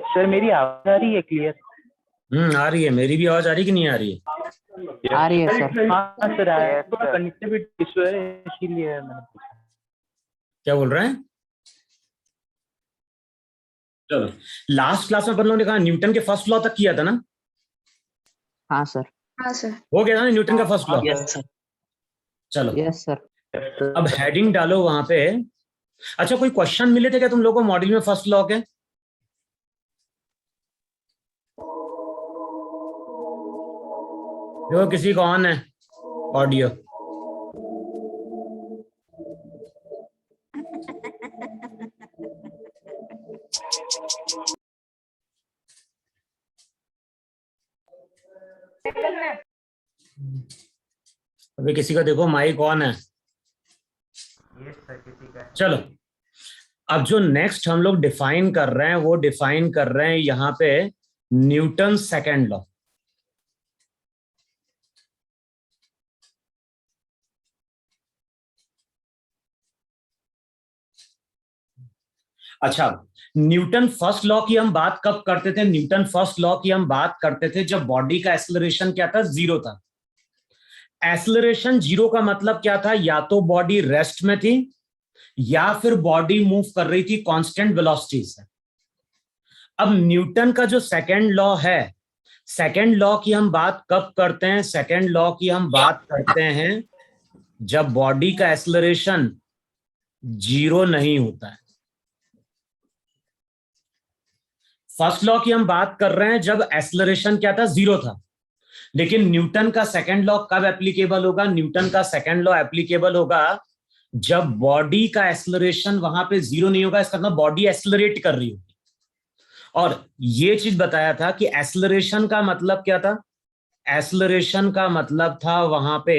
Sir मेरी आवाज आ रही है क्लियर? आ रही है। मेरी भी आवाज आ रही कि नहीं आ रही है? आ रही है सर। हाँ सर थोड़ा कनेक्टिविटी इशू है इसीलिए मैंने पूछा। क्या बोल रहे हैं? चलो, लास्ट क्लास में अपन लोगों ने कहा न्यूटन के फर्स्ट लॉ तक किया था ना? हाँ सर। हाँ सर। हो गया था ना न्यूटन का फर्स्ट लॉ? Yes sir. चलो यस सर। अब हेडिंग डालो वहां पे। अच्छा, कोई क्वेश्चन मिले थे क्या तुम लोगों को मॉड्यूल में फर्स्ट लॉ के? देखो किसी का ऑन है ऑडियो? अभी किसी का देखो माइक ऑन है? चलो, अब जो नेक्स्ट हम लोग डिफाइन कर रहे हैं वो डिफाइन कर रहे हैं यहां पे न्यूटन सेकेंड लॉ। अच्छा, न्यूटन फर्स्ट लॉ की हम बात कब करते थे? न्यूटन फर्स्ट लॉ की हम बात करते थे जब बॉडी का एक्सेलरेशन क्या था? जीरो था। एक्सेलरेशन जीरो का मतलब क्या था? या तो बॉडी रेस्ट में थी या फिर बॉडी मूव कर रही थी कांस्टेंट वेलोसिटी से। अब न्यूटन का जो सेकेंड लॉ है, सेकेंड लॉ की हम बात कब करते हैं? सेकेंड लॉ की हम बात करते हैं जब बॉडी का एक्सेलरेशन जीरो नहीं होता है। फर्स्ट लॉ की हम बात कर रहे हैं जब एक्सेलरेशन क्या था? जीरो था। लेकिन न्यूटन का सेकेंड लॉ कब एप्लीकेबल होगा? न्यूटन का सेकेंड लॉ एप्लीकेबल होगा जब बॉडी का एक्सेलरेशन वहां पे जीरो नहीं होगा। इसका मतलब बॉडी एक्सेलरेट कर रही होगी। और ये चीज बताया था कि एक्सेलरेशन का मतलब क्या था? एक्सेलरेशन का मतलब था वहां पे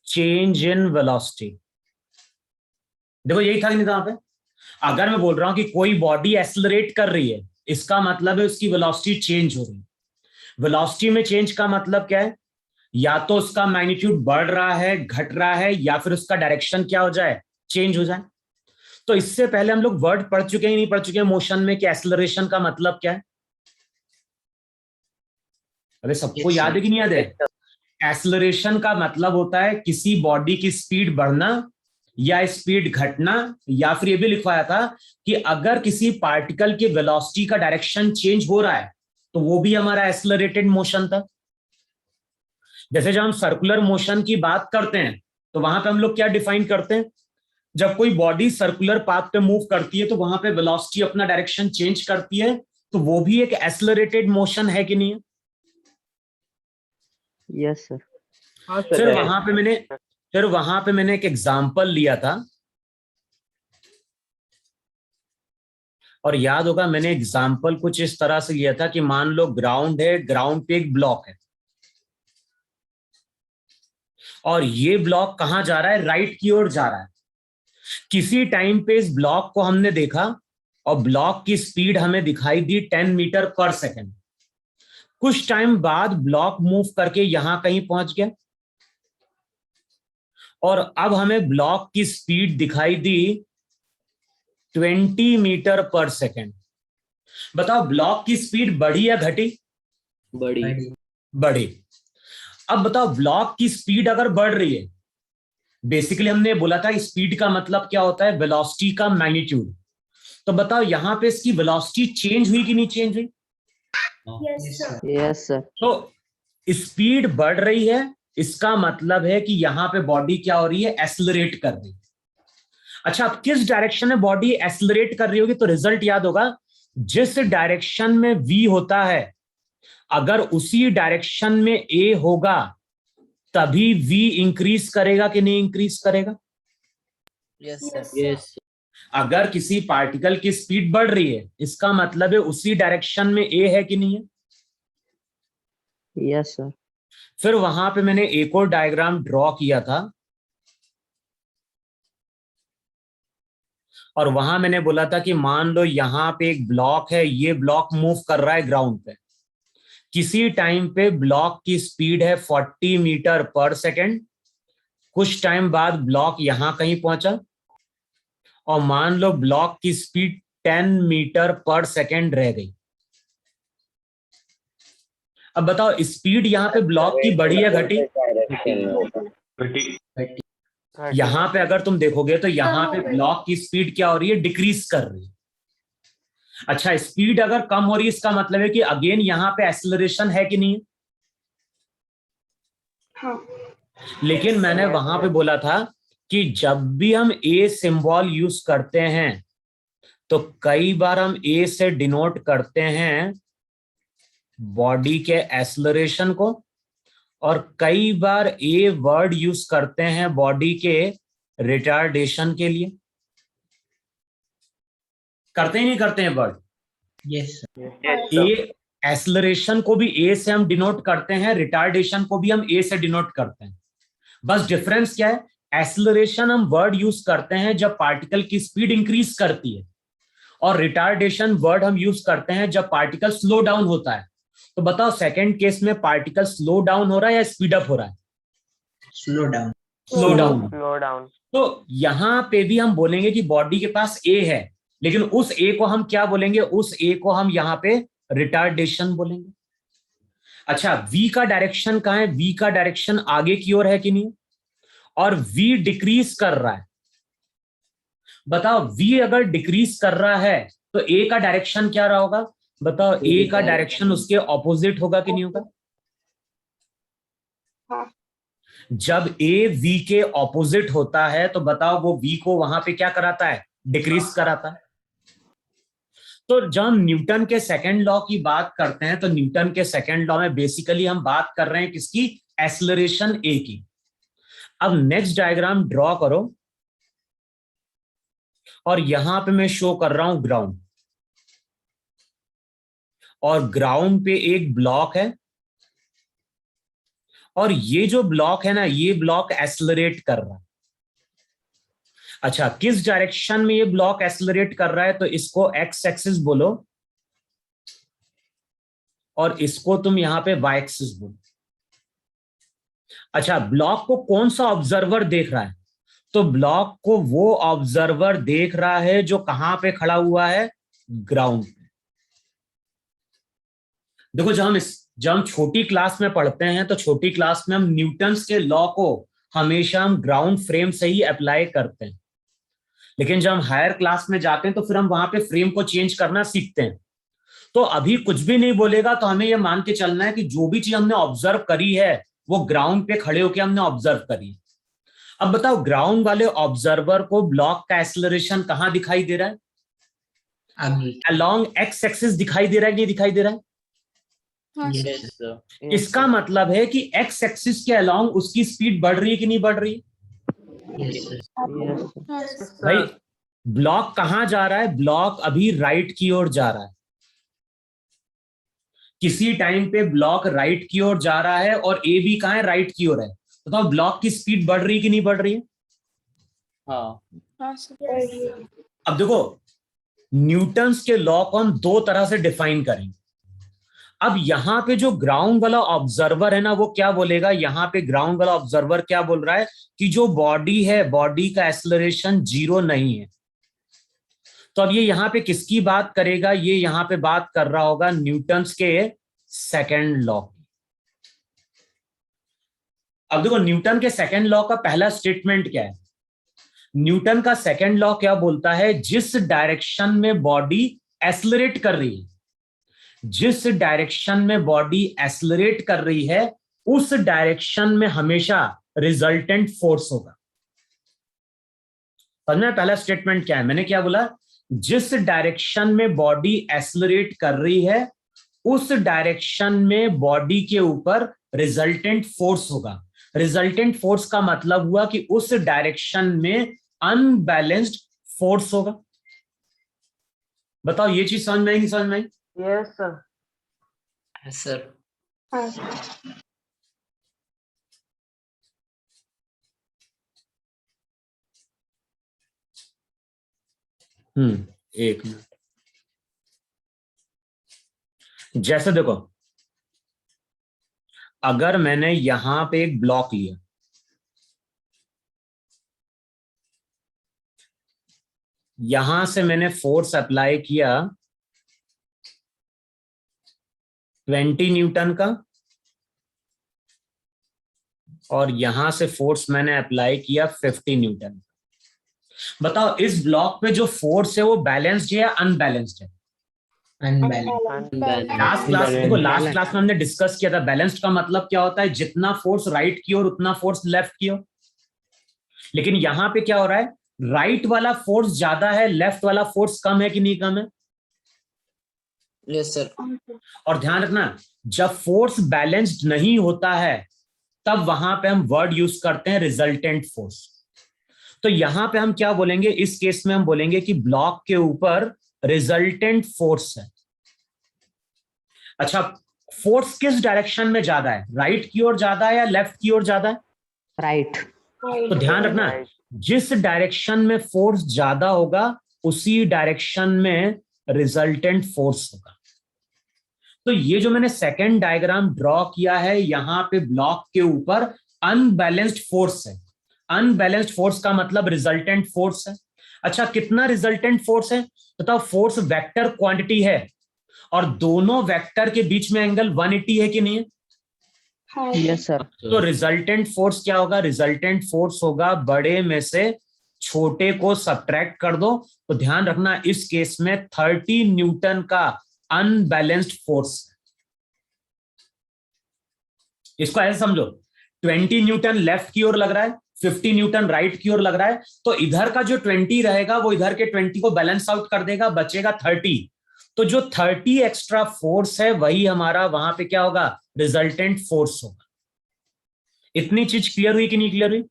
चेंज इन वेलोसिटी। देखो यही था कि नहीं था वहां पे? अगर मैं बोल रहा हूं कि कोई बॉडी एक्सेलरेट कर रही है, इसका मतलब है उसकी वेलोसिटी चेंज हो रही है। वेलोसिटी में चेंज का मतलब क्या है? या तो उसका मैग्नीट्यूड बढ़ रहा है, घट रहा है, या फिर उसका डायरेक्शन क्या हो जाए? चेंज हो जाए। तो इससे पहले हम लोग वर्ड पढ़ चुके हैं नहीं पढ़ चुके हैं मोशन में कि एक्सेलरेशन का मतलब क्या है? अरे सबको याद है कि नहीं याद है? एक्सेलरेशन का मतलब होता है किसी बॉडी की स्पीड बढ़ना या स्पीड घटना, या फिर ये भी लिखवाया था कि अगर किसी पार्टिकल की वेलोसिटी का डायरेक्शन चेंज हो रहा है तो वो भी हमारा एक्सेलरेटेड मोशन था। जैसे जब हम सर्कुलर मोशन की बात करते हैं तो वहां पे हम लोग क्या डिफाइन करते हैं? जब कोई बॉडी सर्कुलर पाथ पे मूव करती है तो वहां पे वेलोसिटी अपना डायरेक्शन चेंज करती है, तो वो भी एक एक्सेलरेटेड मोशन है कि नहीं है? Yes sir. हाँ सर। फिर वहां पे मैंने एक एग्जांपल लिया था, और याद होगा मैंने एग्जांपल कुछ इस तरह से लिया था कि मान लो ग्राउंड है, ग्राउंड पे एक ब्लॉक है और ये ब्लॉक कहां जा रहा है? राइट की ओर जा रहा है। किसी टाइम पे इस ब्लॉक को हमने देखा और ब्लॉक की स्पीड हमें दिखाई दी 10 मीटर पर सेकेंड। कुछ टाइम बाद ब्लॉक मूव करके यहां कहीं पहुंच गया और अब हमें ब्लॉक की स्पीड दिखाई दी 20 मीटर पर सेकेंड। बताओ ब्लॉक की स्पीड बढ़ी या घटी? बढ़ी। अब बताओ ब्लॉक की स्पीड अगर बढ़ रही है, बेसिकली हमने बोला था स्पीड का मतलब क्या होता है? वेलोसिटी का मैग्नीट्यूड। तो बताओ यहां पे इसकी वेलोसिटी चेंज हुई कि नहीं चेंज हुई? Yes sir. तो स्पीड बढ़ रही है, इसका मतलब है कि यहां पे बॉडी क्या हो रही है? एक्सेलरेट कर रही है। अच्छा, अब किस डायरेक्शन में बॉडी एक्सेलरेट कर रही होगी? तो रिजल्ट याद होगा, जिस डायरेक्शन में v होता है अगर उसी डायरेक्शन में a होगा तभी v इंक्रीज करेगा कि नहीं इंक्रीज करेगा? Yes sir. अगर किसी पार्टिकल की स्पीड बढ़ रही है इसका मतलब है उसी डायरेक्शन में a है कि नहीं है? Yes sir. फिर वहां पे मैंने एक और डायग्राम ड्रॉ किया था और वहां मैंने बोला था कि मान लो यहां पे एक ब्लॉक है, ये ब्लॉक मूव कर रहा है ग्राउंड पे। किसी टाइम पे ब्लॉक की स्पीड है 40 मीटर पर सेकेंड। कुछ टाइम बाद ब्लॉक यहां कहीं पहुंचा और मान लो ब्लॉक की स्पीड 10 मीटर पर सेकेंड रह गई। अब बताओ स्पीड यहाँ पे ब्लॉक की बढ़ी या घटी? यहां पे अगर तुम देखोगे तो यहां पे ब्लॉक की स्पीड क्या हो रही है? डिक्रीज कर रही है। अच्छा, स्पीड अगर कम हो रही है इसका मतलब है कि अगेन यहां पे एक्सेलरेशन है कि नहीं? हाँ। लेकिन मैंने वहां पे बोला था कि जब भी हम ए सिंबल यूज करते हैं तो कई बार हम ए से डिनोट करते हैं बॉडी के एक्सेलरेशन को, और कई बार ए वर्ड यूज करते हैं बॉडी के रिटार्डेशन के लिए। करते ही नहीं करते हैं वर्ड? यस ए एक्सेलरेशन को भी ए से हम डिनोट करते हैं, रिटार्डेशन को भी हम ए से डिनोट करते हैं। बस डिफरेंस क्या है? एक्सेलरेशन हम वर्ड यूज करते हैं जब पार्टिकल की स्पीड इंक्रीज करती है, और रिटार्डेशन वर्ड हम यूज करते हैं जब पार्टिकल स्लो डाउन होता है। तो बताओ सेकंड केस में पार्टिकल स्लो डाउन हो रहा है या स्पीड अप हो रहा है? Slow down. Slow down. तो यहां पे भी हम बोलेंगे कि बॉडी के पास ए है, लेकिन उस ए को हम क्या बोलेंगे? उस ए को हम यहां पे रिटार्डेशन बोलेंगे। अच्छा, वी का डायरेक्शन कहां है? वी का डायरेक्शन आगे की ओर है कि नहीं? और वी डिक्रीज कर रहा है। बताओ वी अगर डिक्रीज कर रहा है तो ए का डायरेक्शन क्या रहा होगा? बताओ ए का डायरेक्शन उसके ऑपोजिट होगा कि नहीं होगा? हाँ। जब ए वी के ऑपोजिट होता है तो बताओ वो वी को वहां पे क्या कराता है? डिक्रीज कराता है। तो जब हम न्यूटन के सेकंड लॉ की बात करते हैं तो न्यूटन के सेकंड लॉ में बेसिकली हम बात कर रहे हैं किसकी? एक्सेलरेशन ए की। अब नेक्स्ट डायग्राम ड्रॉ करो, और यहां पे मैं शो कर रहा हूं ग्राउंड, और ग्राउंड पे एक ब्लॉक है, और ये जो ब्लॉक है ना, ये ब्लॉक एक्सेलरेट कर रहा है। अच्छा, किस डायरेक्शन में ये ब्लॉक एक्सेलरेट कर रहा है? तो इसको एक्स एक्सिस बोलो, और इसको तुम यहां पे वाई एक्सिस बोलो। अच्छा, ब्लॉक को कौन सा ऑब्जर्वर देख रहा है? तो ब्लॉक को वो ऑब्जर्वर देख रहा है जो कहां पे खड़ा हुआ है? ग्राउंड पे। देखो, जब हम छोटी क्लास में पढ़ते हैं तो छोटी क्लास में हम न्यूटन्स के लॉ को हमेशा हम ग्राउंड फ्रेम से ही अप्लाई करते हैं, लेकिन जब हम हायर क्लास में जाते हैं तो फिर हम वहां पे फ्रेम को चेंज करना सीखते हैं। तो अभी कुछ भी नहीं बोलेगा तो हमें यह मान के चलना है कि जो भी चीज हमने ऑब्जर्व करी है वो ग्राउंड पे खड़े होकर हमने ऑब्जर्व करी। अब बताओ, ग्राउंड वाले ऑब्जर्वर को ब्लॉक का एक्सेलरेशन कहां दिखाई दे रहा है? अलोंग एक्स एक्सिस दिखाई दे रहा है कि नहीं दिखाई दे रहा है? इसका मतलब है कि एक्स एक्सिस के अलोंग उसकी स्पीड बढ़ रही है कि नहीं बढ़ रही है? भाई, ब्लॉक कहां जा रहा है? ब्लॉक अभी राइट की ओर जा रहा है। किसी टाइम पे ब्लॉक राइट की ओर जा रहा है और ए भी कहां है? राइट की ओर है। तो ब्लॉक की स्पीड बढ़ रही है कि नहीं बढ़ रही है? हाँ। अब देखो, न्यूटन्स के लॉ को हम दो तरह से डिफाइन करेंगे। अब यहां पे जो ग्राउंड वाला ऑब्जर्वर है ना, वो क्या बोलेगा? यहां पे ग्राउंड वाला ऑब्जर्वर क्या बोल रहा है कि जो बॉडी है, बॉडी का एक्सेलरेशन 0 नहीं है। तो अब ये यहां पे किसकी बात करेगा? ये यहां पे बात कर रहा होगा न्यूटन्स के सेकंड लॉ। अब देखो, न्यूटन के सेकंड लॉ का पहला स्टेटमेंट क्या है? न्यूटन का सेकंड लॉ क्या बोलता है? जिस डायरेक्शन में बॉडी एक्सेलरेट कर रही है, जिस डायरेक्शन में बॉडी एक्सेलरेट कर रही है उस डायरेक्शन में हमेशा रिजल्टेंट फोर्स होगा। समझ में? पहला स्टेटमेंट क्या है? मैंने क्या बोला? जिस डायरेक्शन में बॉडी एक्सेलरेट कर रही है उस डायरेक्शन में बॉडी के ऊपर रिजल्टेंट फोर्स होगा। रिजल्टेंट फोर्स का मतलब हुआ कि उस डायरेक्शन में अनबैलेंस्ड फोर्स होगा। बताओ, ये चीज समझ में आई नहीं समझ में आई? Yes sir. सर एक मिनट। जैसे देखो, अगर मैंने यहां पे एक ब्लॉक लिया, यहां से मैंने फोर्स अप्लाई किया 20 न्यूटन का, और यहां से फोर्स मैंने अप्लाई किया 50 न्यूटन। बताओ इस ब्लॉक पे जो फोर्स है वो बैलेंस्ड है या अनबैलेंस्ड है? लास्ट क्लास देखो, लास्ट क्लास में हमने डिस्कस किया था बैलेंस्ड का मतलब क्या होता है, जितना फोर्स राइट की ओर उतना फोर्स लेफ्ट की ओर। लेकिन यहां पे क्या हो रहा है, राइट वाला फोर्स ज्यादा है, लेफ्ट वाला फोर्स कम है कि नहीं कम है? Yes sir. और ध्यान रखना, जब फोर्स बैलेंस्ड नहीं होता है तब वहां पे हम वर्ड यूज करते हैं रिजल्टेंट फोर्स। तो यहां पे हम क्या बोलेंगे, इस केस में हम बोलेंगे कि ब्लॉक के ऊपर रिजल्टेंट फोर्स है। अच्छा, फोर्स किस डायरेक्शन में ज्यादा है, राइट की ओर ज्यादा है या लेफ्ट की ओर ज्यादा है? राइट। तो ध्यान रखना, जिस डायरेक्शन में फोर्स ज्यादा होगा उसी डायरेक्शन में रिजल्टेंट फोर्स होगा। तो ये जो मैंने सेकेंड डायग्राम ड्रॉ किया है, यहां पे ब्लॉक के ऊपर अनबैलेंस्ड फोर्स है। अनबैलेंस्ड फोर्स का मतलब रिजल्टेंट फोर्स है। अच्छा, कितना रिजल्टेंट फोर्स है बताओ? फोर्स वेक्टर क्वांटिटी है और दोनों वेक्टर के बीच में एंगल 180 है कि नहीं है? Yes sir. तो रिजल्टेंट फोर्स क्या होगा? रिजल्टेंट फोर्स होगा बड़े में से छोटे को सब्ट्रैक्ट कर दो। तो ध्यान रखना, इस केस में 30 न्यूटन का अनबैलेंस्ड फोर्स। इसको ऐसे समझो, 20 न्यूटन लेफ्ट की ओर लग रहा है, 50 न्यूटन राइट की ओर लग रहा है। तो इधर का जो 20 रहेगा वो इधर के 20 को बैलेंस आउट कर देगा, बचेगा 30। तो जो 30 एक्स्ट्रा फोर्स है वही हमारा वहां पे क्या होगा, रिजल्टेंट फोर्स होगा। इतनी चीज क्लियर हुई कि नहीं क्लियर हुई?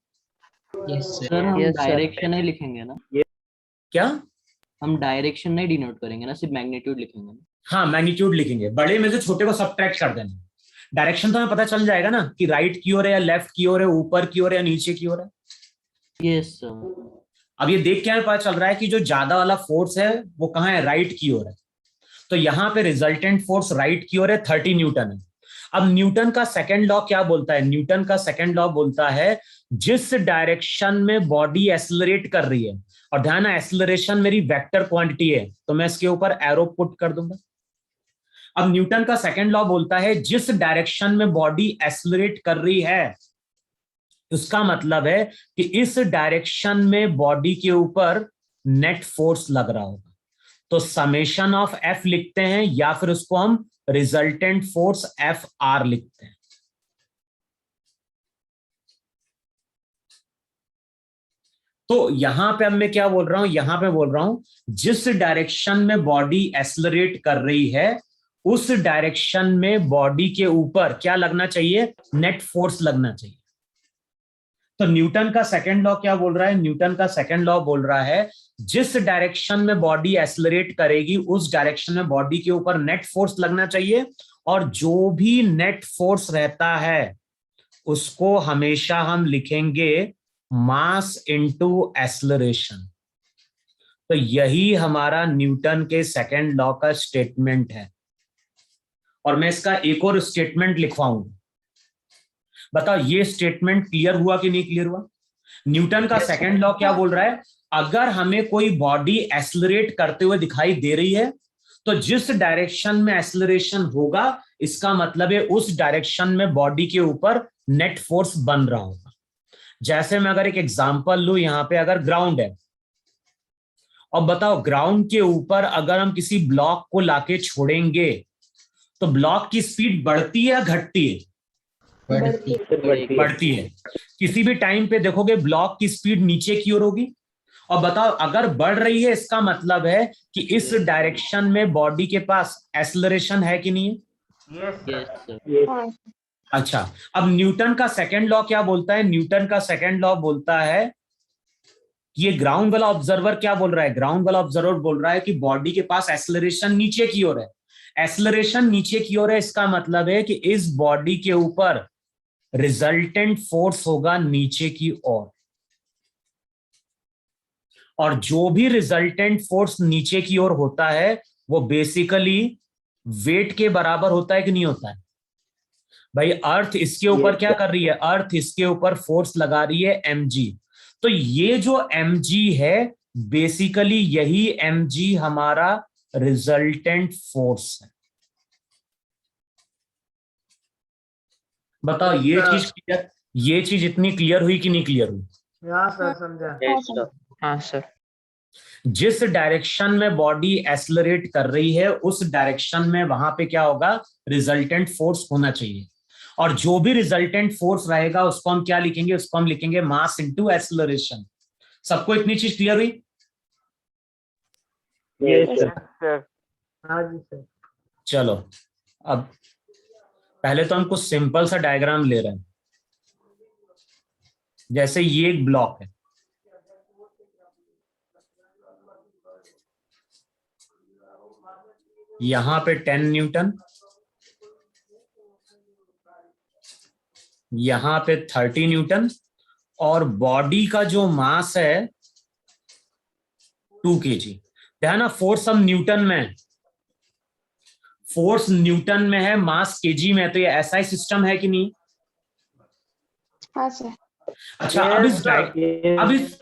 Yes sir sir. हम Yes, sir. डायरेक्शन ही लिखेंगे ना, क्या? हम डायरेक्शन नहीं डिनोट करेंगे ना, सिर्फ मैग्नीट्यूड लिखेंगे ना। हाँ, मैग्नीट्यूड लिखेंगे, बड़े में से छोटे को सब्ट्रैक्ट कर देना। डायरेक्शन तो हमें पता चल जाएगा ना कि राइट की ओर है या लेफ्ट की ओर है, ऊपर की ओर है या नीचे की ओर है। Yes sir. अब ये देख के हमें पता चल रहा है कि जो ज्यादा वाला फोर्स है वो कहाँ है, राइट की ओर है। तो यहां पे रिजल्टेंट फोर्स राइट की ओर है, 30 न्यूटन है। अब न्यूटन का सेकंड लॉ क्या बोलता है? न्यूटन का सेकंड लॉ बोलता है जिस डायरेक्शन में बॉडी एक्सेलरेट कर रही है, और ध्यान है एक्सेलरेशन मेरी वेक्टर क्वांटिटी है, तो मैं इसके ऊपर एरो पुट कर दूंगा। अब न्यूटन का सेकंड लॉ बोलता है जिस डायरेक्शन में बॉडी एक्सेलरेट कर रही है, उसका मतलब है कि इस डायरेक्शन में बॉडी के ऊपर नेट फोर्स लग रहा होगा। तो समेशन ऑफ एफ लिखते हैं या फिर उसको हम रिजल्टेंट फोर्स एफ आर लिखते हैं। तो यहां पे अब मैं क्या बोल रहा हूं, यहां पे बोल रहा हूं जिस डायरेक्शन में बॉडी एक्सेलरेट कर रही है उस डायरेक्शन में बॉडी के ऊपर क्या लगना चाहिए, नेट फोर्स लगना चाहिए। तो न्यूटन का सेकंड लॉ क्या बोल रहा है? न्यूटन का सेकंड लॉ बोल रहा है जिस डायरेक्शन में बॉडी एक्सेलरेट करेगी उस डायरेक्शन में बॉडी के ऊपर नेट फोर्स लगना चाहिए, और जो भी नेट फोर्स रहता है उसको हमेशा हम लिखेंगे मास इनटू एक्सेलरेशन। तो यही हमारा न्यूटन के सेकंड लॉ का स्टेटमेंट है। और मैं इसका एक और स्टेटमेंट लिखवाऊंगा। बताओ ये स्टेटमेंट क्लियर हुआ कि नहीं क्लियर हुआ? न्यूटन का सेकंड लॉ क्या बोल रहा है? अगर हमें कोई बॉडी एक्सेलरेट करते हुए दिखाई दे रही है तो जिस डायरेक्शन में एक्सेलरेशन होगा इसका मतलब है उस डायरेक्शन में बॉडी के ऊपर नेट फोर्स बन रहा होगा। जैसे मैं अगर एक एग्जांपल लूं, यहां पे अगर ग्राउंड है और बताओ ग्राउंड के ऊपर अगर हम किसी ब्लॉक को लाके छोड़ेंगे तो ब्लॉक की स्पीड बढ़ती है या घटती है? बढ़ती है। किसी भी टाइम पे देखोगे ब्लॉक की स्पीड नीचे की ओर होगी। और बताओ अगर बढ़ रही है इसका मतलब है कि इस डायरेक्शन में बॉडी के पास एक्सेलरेशन है कि नहीं है? Yes sir. अच्छा, अब न्यूटन का सेकंड लॉ क्या बोलता है? न्यूटन का सेकंड लॉ बोलता है ये ग्राउंड वाला ऑब्जर्वर क्या बोल रहा है? ग्राउंड वाला ऑब्जर्वर बोल रहा है कि बॉडी के पास एक्सेलरेशन नीचे की ओर है। एक्सेलरेशन नीचे की ओर है, इसका मतलब है कि इस बॉडी के ऊपर रिजल्टेंट फोर्स होगा नीचे की ओर, और जो भी रिजल्टेंट फोर्स नीचे की ओर होता है वो बेसिकली वेट के बराबर होता है कि नहीं होता है? भाई अर्थ इसके ऊपर क्या कर रही है? अर्थ इसके ऊपर फोर्स लगा रही है mg। तो ये जो mg है बेसिकली यही mg हमारा रिजल्टेंट फोर्स है। बताओ ये चीज इतनी क्लियर हुई कि नहीं क्लियर हुई? हाँ सर समझा। हाँ सर। जिस डायरेक्शन में बॉडी एक्सेलरेट कर रही है उस डायरेक्शन में वहां पे क्या होगा? रिजल्टेंट फोर्स होना चाहिए। और जो भी रिजल्टेंट फोर्स रहेगा उसको हम क्या लिखेंगे? उसको हम लिखेंगे मास इनटू एक्सेलरेशन। सबको इतनी चीज क्लियर हुई? सर। हाँ जी सर। चलो अब पहले तो हम कुछ सिंपल सा डायग्राम ले रहे हैं। जैसे ये एक ब्लॉक है, यहां पे 10 न्यूटन, यहां पे 30 न्यूटन, और बॉडी का जो मास है 2 kg। ध्यान, फोर्स हम न्यूटन में है, फोर्स न्यूटन में है, मास केजी में है, तो ये ऐसा सिस्टम है कि नहीं? हाँ सर। अच्छा अब इस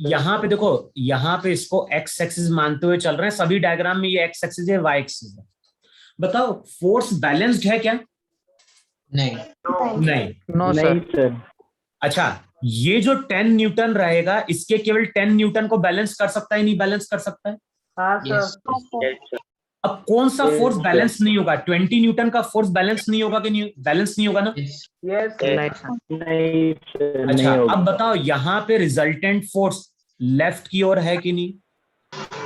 यहाँ पे देखो, यहाँ पे इसको एक्स एक्सिस मानते हुए चल रहे हैं, सभी डायग्राम में ये एक्स एक्सिस है, वाई एक्सिस है। बताओ फोर्स बैलेंस्ड है क्या? नहीं। नहीं सर। अच्छा, ये जो 10 न्यूटन रहेगा इसके केवल 10 न्यूटन को बैलेंस कर सकता है, नहीं बैलेंस कर सकता है? हाँ Yes. सर। अब कौन सा Yes, फोर्स sir. बैलेंस नहीं होगा? 20 न्यूटन का फोर्स बैलेंस नहीं होगा कि नहीं? बैलेंस नहीं होगा ना? Yes. यस नहीं नहीं सर। अच्छा नहीं होगा। अब बताओ यहाँ पे रिजल्टेंट फोर्स लेफ्ट की ओर है कि नहीं?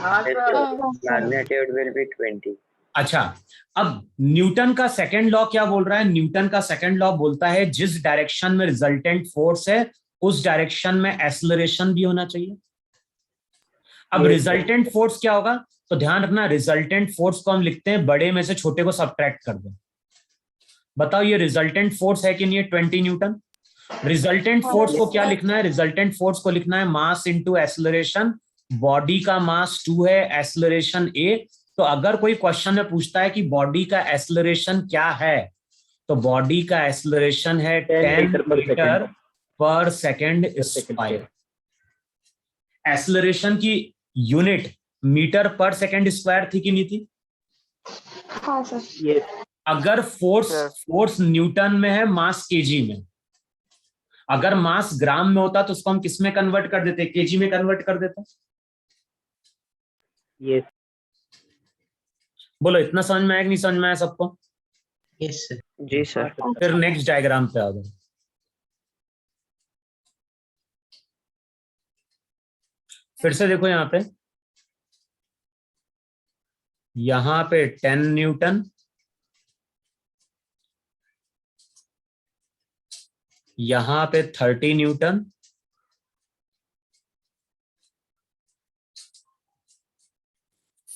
हाँ सर। हाँ, will be 20. अच्छा, अब न्यूटन का सेकंड लॉ क्या बोल रहा है? न्यूटन का सेकंड लॉ बोलता है जिस डायरेक्शन में रिजल्टेंट फोर्स है उस डायरेक्शन में एक्सेलरेशन भी होना चाहिए। अब रिजल्टेंट फोर्स क्या होगा? तो ध्यान रखना, रिजल्टेंट फोर्स को हम लिखते हैं बड़े में से छोटे को सब्ट्रैक्ट कर दो। बताओ ये रिजल्टेंट फोर्स है कि नहीं है? 20 न्यूटन। रिजल्टेंट फोर्स को क्या लिखना है? रिजल्टेंट फोर्स को लिखना है मास इंटू एक्सेलरेशन। बॉडी का मास 2 है, एक्सेलरेशन a। तो अगर कोई क्वेश्चन में पूछता है कि बॉडी का एक्सेलरेशन क्या है, तो बॉडी का एक्सेलरेशन है 10 मीटर पर सेकेंड स्क्वायर। एक्सेलरेशन की यूनिट मीटर पर सेकेंड स्क्वायर थी कि नहीं थी? हाँ सर। यस। अगर फोर्स न्यूटन में है, मास केजी में। अगर मास ग्राम में होता तो उसको हम किस में कन्वर्ट कर देते? केजी में कन्वर्ट कर देते। यस। बोलो इतना समझ में आया कि नहीं समझ में आया सबको? Yes, sir. जी सर। फिर नेक्स्ट डायग्राम पे आ जाओ। फिर से देखो यहां पे 10 न्यूटन, यहां पे 30 न्यूटन,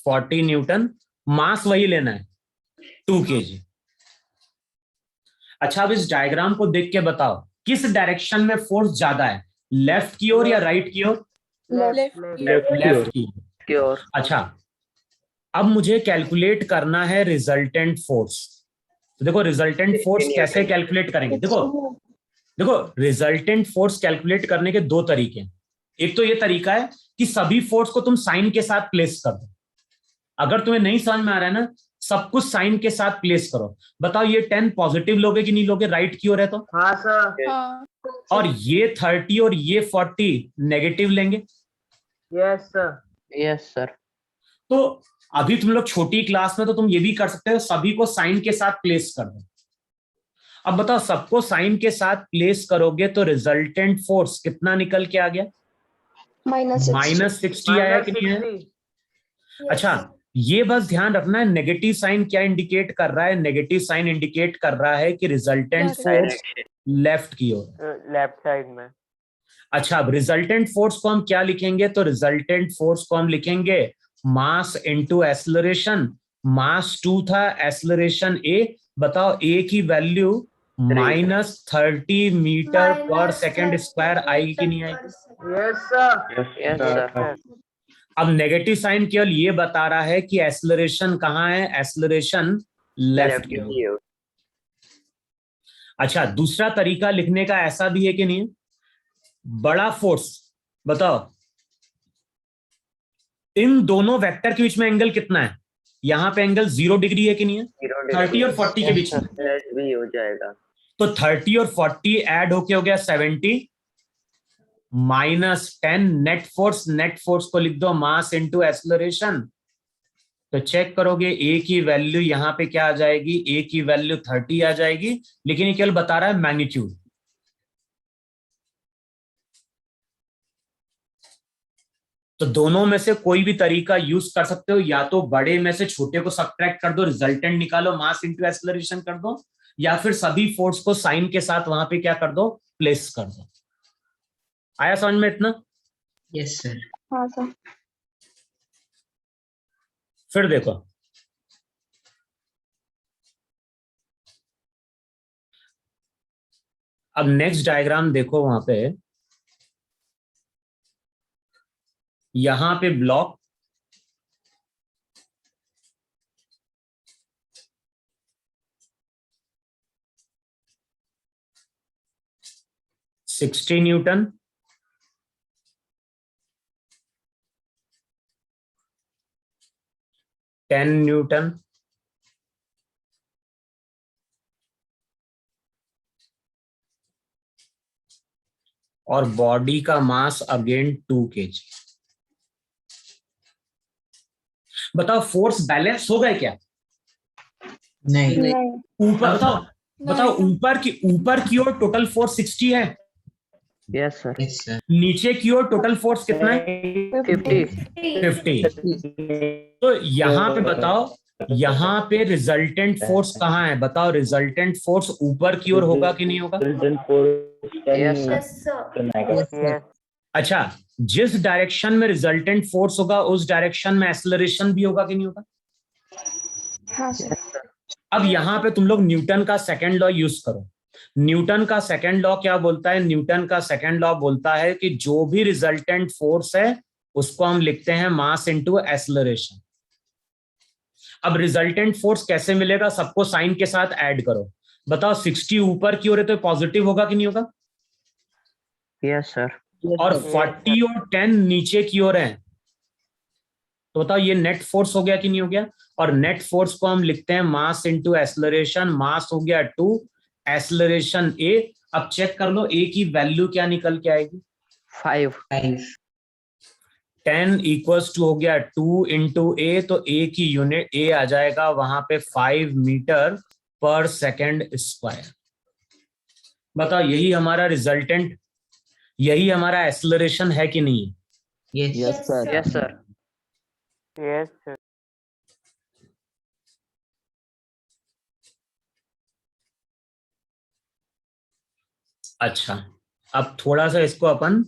$40 न्यूटन, मास वही लेना है 2 kg। अच्छा अब इस डायग्राम को देख के बताओ किस डायरेक्शन में फोर्स ज्यादा है, लेफ्ट की ओर या राइट की ओर? लेफ्ट की ओर। अच्छा अब मुझे कैलकुलेट करना है रिजल्टेंट फोर्स। तो देखो रिजल्टेंट फोर्स कैसे कैलकुलेट करेंगे? देखो रिजल्टेंट फोर्स कैलकुलेट करने के 2 तरीके हैं। एक तो ये तरीका है कि सभी फोर्स को तुम साइन के साथ प्लेस कर दो। अगर तुम्हें नहीं समझ में आ रहा है ना, सब कुछ साइन के साथ प्लेस करो। बताओ ये 10 पॉजिटिव लोगे कि नहीं लोगे? राइट की ओर है तो। हाँ सर। हाँ और ये 30 और ये 40 नेगेटिव लेंगे। Yes sir. Yes, sir. तो अभी तुम लोग छोटी क्लास में तो तुम ये भी कर सकते हो, सभी को साइन के साथ प्लेस कर दो। अब बताओ सबको साइन के साथ प्लेस करोगे तो रिजल्टेंट फोर्स कितना निकल के आ गया? -60 आया कि नहीं है? अच्छा ये बस ध्यान रखना है, नेगेटिव साइन क्या इंडिकेट कर रहा है? नेगेटिव साइन इंडिकेट कर रहा है कि रिजल्टेंट फोर्स लेफ्ट की ओर, लेफ्ट साइड में। अच्छा अब रिजल्टेंट फोर्स को हम क्या लिखेंगे? तो रिजल्टेंट फोर्स को हम लिखेंगे मास इनटू एक्सेलरेशन। मास 2 था, एक्सेलरेशन a। बताओ a की वैल्यू -30 मीटर पर सेकेंड स्क्वायर आएगी कि नहीं आएगी? Yes sir. Yes, sir. अब नेगेटिव साइन केवल ये बता रहा है कि एक्सेलरेशन कहाँ है? एक्सेलरेशन लेफ्ट की ओर। अच्छा दूसरा तरीका लिखने का ऐसा भी है कि नहीं? बड़ा फोर्स बताओ, इन दोनों वेक्टर के बीच में एंगल कितना है? यहाँ पे एंगल 0 डिग्री है कि नहीं है? 30 और 40 के बीच में प्लस भी हो जाएगा। तो 30 और 40 ऐड होके हो गया 70 माइनस 10 नेट फोर्स को लिख दो मास इनटू एक्सेलरेशन। तो चेक करोगे ए की वैल्यू यहाँ पे क्या आ जाएगी? ए की वैल्यू 30 आ जाएगी, लेकिन ये केवल बता रहा है मैग्नीट्यूड। तो दोनों में से कोई भी तरीका यूज कर सकते हो, या तो बड़े में से छोटे को सब्ट्रैक्ट कर दो, रिजल्टेंट निकालो, मास इनटू एक्सेलरेशन कर दो, या फिर सभी फोर्स को साइन के साथ वहां पे क्या कर दो? प्लेस कर दो। आया समझ में इतना? Yes sir. हाँ सर। फिर देखो, अब नेक्स्ट डायग्राम देखो, वहां पे यहां पे ब्लॉक, $60 न्यूटन, $10 न्यूटन, और बॉडी का मास अगेन 2 kg। बताओ फोर्स बैलेंस हो गए क्या? नहीं। नहीं। ऊपर बताओ ऊपर की ओर टोटल फोर्स 60 है, यस सर। Yes sir. नीचे की ओर टोटल फोर्स कितना है? 50। तो यहाँ पे बताओ, यहाँ पे रिजल्टेंट फोर्स कहाँ है? बताओ रिजल्टेंट फोर्स ऊपर की ओर होगा कि नहीं होगा? अच्छा, जिस डायरेक्शन में रिजल्टेंट फोर्स होगा उस डायरेक्शन में एक्सेलरेशन भी होगा कि नहीं होगा? हाँ सर। अब यहाँ पे तुम लोग न्यूटन का सेकंड लॉ यूज करो। न्यूटन का सेकंड लॉ क्या बोलता है? न्यूटन का सेकंड लॉ बोलता है कि जो भी रिजल्टेंट फोर्स है उसको हम लिखते हैं मास इनटू एक्सेलरेशन। अब रिजल्टेंट फोर्स कैसे मिलेगा? सबको साइन के साथ ऐड करो। बताओ 60 ऊपर की ओर है तो पॉजिटिव होगा कि नहीं होगा? Yes sir. और 40 और 10 नीचे की ओर है, तो बताओ ये नेट फोर्स हो गया कि नहीं हो गया? और नेट फोर्स को हम लिखते हैं मास इनटू एक्सेलरेशन। मास हो गया 2, एक्सेलरेशन a। अब चेक कर लो a की वैल्यू क्या निकल के आएगी? 5। 10 इक्वल्स टू हो गया 2 इंटू a, तो a की यूनिट a आ जाएगा वहां पे 5 मीटर पर सेकेंड स्क्वायर। बताओ यही हमारा रिजल्टेंट, यही हमारा एक्सेलरेशन है कि नहीं? Yes sir. Yes sir. Yes sir. अच्छा, अब थोड़ा सा इसको अपन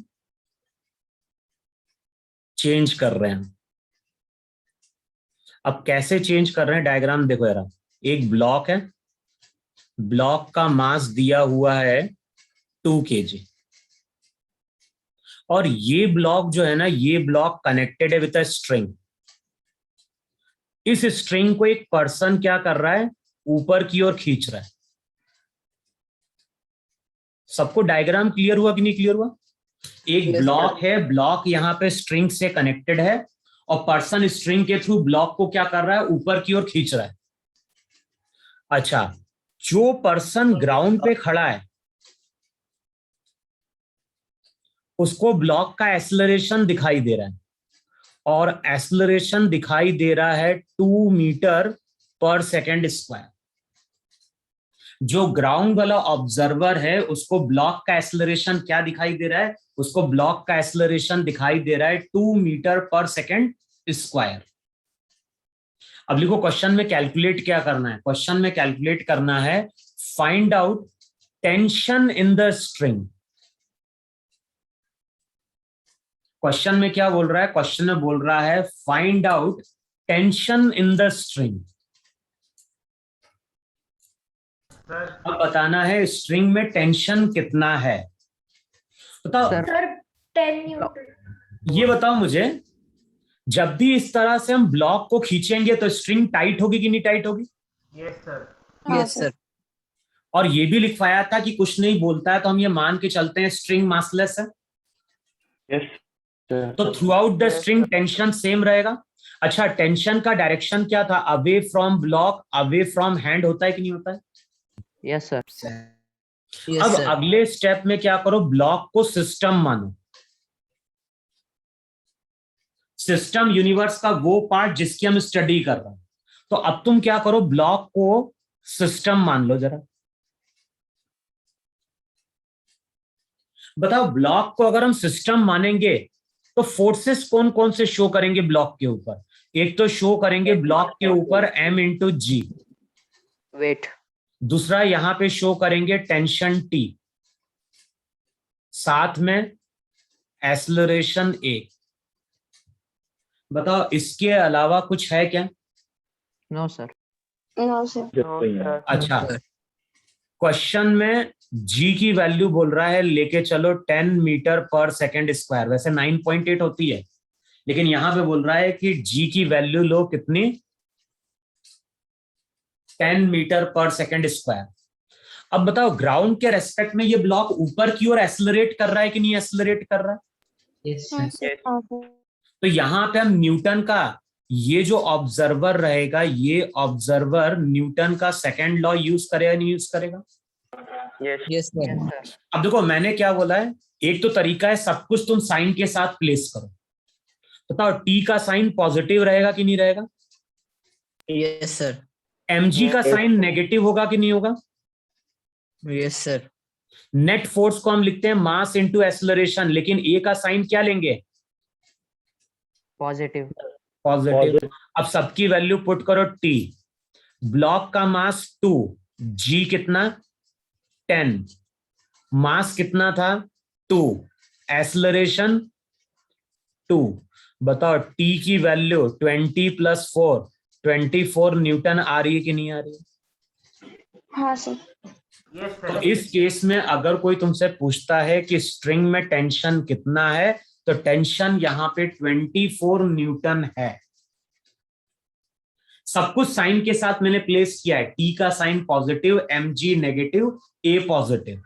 चेंज कर रहे हैं। अब कैसे चेंज कर रहे हैं? डायग्राम देखो जरा। एक ब्लॉक है, ब्लॉक का मास दिया हुआ है 2 kg, और ये ब्लॉक जो है ना, ये ब्लॉक कनेक्टेड है विद अ स्ट्रिंग। इस स्ट्रिंग को एक पर्सन क्या कर रहा है? ऊपर की ओर खींच रहा है। सबको डायग्राम क्लियर हुआ कि नहीं क्लियर हुआ? एक ब्लॉक है, ब्लॉक यहां पे स्ट्रिंग से कनेक्टेड है, और पर्सन स्ट्रिंग के थ्रू ब्लॉक को क्या कर रहा है? ऊपर की ओर खींच रहा है। अच्छा, जो पर्सन ग्राउंड पे खड़ा है उसको ब्लॉक का एक्सेलरेशन दिखाई दे रहा है, और एक्सेलरेशन दिखाई दे रहा है 2 मीटर पर सेकेंड स्क्वायर। जो ग्राउंड वाला ऑब्जर्वर है उसको ब्लॉक का एक्सेलरेशन क्या दिखाई दे रहा है? उसको ब्लॉक का एक्सेलरेशन दिखाई दे रहा है 2 मीटर पर सेकेंड स्क्वायर। अब लिखो क्वेश्चन में कैलकुलेट क्या करना है? क्वेश्चन में कैलकुलेट करना है find out tension in the string. Question में क्या बोल रहा है? क्वेश्चन में बोल रहा है find out tension in the string. अब बताना है स्ट्रिंग में टेंशन कितना है। बताओ सर 10 न्यूटन। ये बताओ मुझे, जब भी इस तरह से हम ब्लॉक को खींचेंगे तो स्ट्रिंग टाइट होगी कि नहीं टाइट होगी? Yes sir. और ये भी लिखवाया था कि कुछ नहीं बोलता है तो हम ये मान के चलते हैं स्ट्रिंग मासलेस है। यस तो through out the string tension same रहेगा। अच्छा, टेंशन का डायरेक्शन क्या था? Away from block, away from hand होता है कि नहीं होता है? Yes sir. Yes, अब sir. अगले स्टेप में क्या करो, ब्लॉक को सिस्टम मानो। सिस्टम यूनिवर्स का वो पार्ट जिसकी हम स्टडी कर रहे हैं। तो अब तुम क्या करो, ब्लॉक को सिस्टम मान लो जरा। बताओ, ब्लॉक को अगर हम सिस्टम मानेंगे तो फोर्सेस कौन कौन से शो करेंगे ब्लॉक के ऊपर? एक तो शो करेंगे ब्लॉक के ऊपर M इंटू जी, वेट। दूसरा यहां पे शो करेंगे टेंशन T, साथ में एक्सेलरेशन A। बताओ, इसके अलावा कुछ है क्या? No sir. No sir. अच्छा, क्वेश्चन में जी की वैल्यू बोल रहा है लेके चलो 10 मीटर पर सेकेंड स्क्वायर, वैसे 9.8 होती है, लेकिन यहां पे बोल रहा है कि जी की वैल्यू लो कितनी, 10 मीटर पर सेकेंड स्क्वायर। अब बताओ, ग्राउंड के रेस्पेक्ट में ये ब्लॉक ऊपर की ओर एक्सेलरेट कर रहा है कि नहीं एक्सेलरेट कर रहा है? Yes, sir. तो यहां पे हम न्यूटन का ये जो ऑब्जर्वर रहेगा, ये ऑब्जर्वर न्यूटन का सेकेंड लॉ यूज करेगा नहीं यूज करेगा? Yes, sir. अब देखो, मैंने क्या बोला है, एक तो तरीका है सब कुछ तुम साइन के साथ प्लेस करो। बताओ, टी का साइन पॉजिटिव रहेगा कि नहीं रहेगा? Yes, sir. mg का साइन नेगेटिव होगा कि नहीं होगा? Yes, sir. नेट फोर्स को हम लिखते हैं मास इनटू एक्सेलरेशन, लेकिन ए का साइन क्या लेंगे? पॉजिटिव। पॉजिटिव। अब सबकी वैल्यू पुट करो टी, ब्लॉक का मास 2, जी कितना 10, मास कितना था 2, एक्सेलरेशन 2। बताओ, टी की वैल्यू 20 + 4, 24 न्यूटन आ रही है कि नहीं आ रही है? हाँ सर। तो इस केस में अगर कोई तुमसे पूछता है कि स्ट्रिंग में टेंशन कितना है, तो टेंशन यहां पे 24 न्यूटन है। सब कुछ साइन के साथ मैंने प्लेस किया है, टी का sign positive, mg negative, a positive.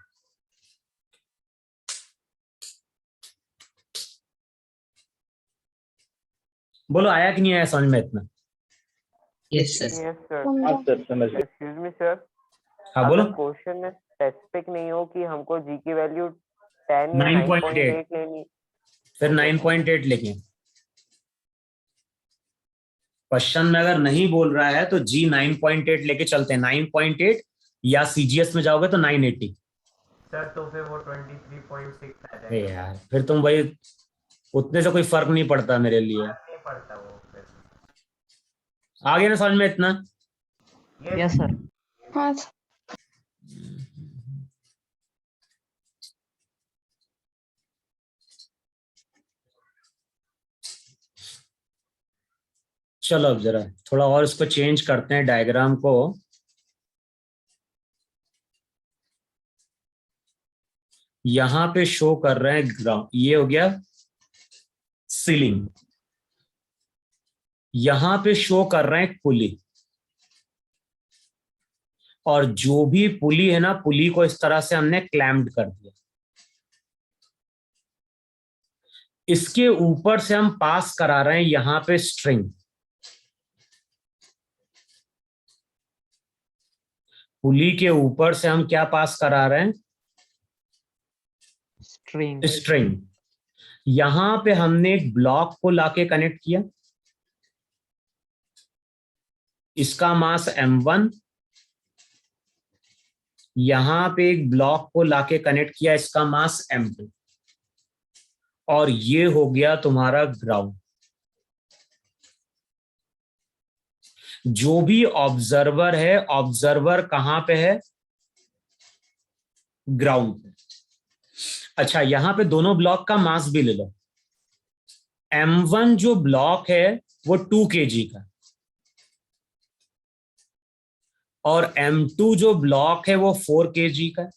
बोलो, आया कि नहीं आया समझ में इतना? Yes, sir. Excuse me sir, हाँ बोलो। क्वेश्चन में स्पेसिफिक नहीं हो कि हमको जी की वैल्यू 10 या 9.8 9.8 लेनी, फिर 9.8 लिखें। क्वेश्चन में अगर नहीं बोल रहा है तो जी 9.8 लेके चलते हैं, 9.8, या सीजीएस में जाओगे तो 980। सर तो फिर वो 23.6 आ अरे जाएगा। यार, फिर तुम भाई उतने से कोई फर्क नहीं पड़ता मेरे लिए। नहीं पड़ता वो फिर। आगे ना समझ में इतना? Yes sir. हाँ चलो, अब जरा थोड़ा और इसको चेंज करते हैं डायग्राम को। यहां पे शो कर रहे हैं ग्राउंड, ये हो गया सीलिंग, यहां पे शो कर रहे हैं पुली, और जो भी पुली है ना, पुली को इस तरह से हमने क्लैम्प्ड कर दिया। इसके ऊपर से हम पास करा रहे हैं यहां पे स्ट्रिंग, पुली के ऊपर से हम क्या पास करा रहे हैं? स्ट्रिंग। स्ट्रिंग। यहां पे हमने एक ब्लॉक को लाके कनेक्ट किया, इसका मास m1, यहां पे एक ब्लॉक को लाके कनेक्ट किया, इसका मास m2, और ये हो गया तुम्हारा ग्राउंड। जो भी ऑब्जर्वर है, ऑब्जर्वर कहां पे है? ग्राउंड पे। अच्छा, यहां पे दोनों ब्लॉक का मास भी ले लो। m1 जो ब्लॉक है वो 2 kg का, और m2 जो ब्लॉक है वो 4 kg का।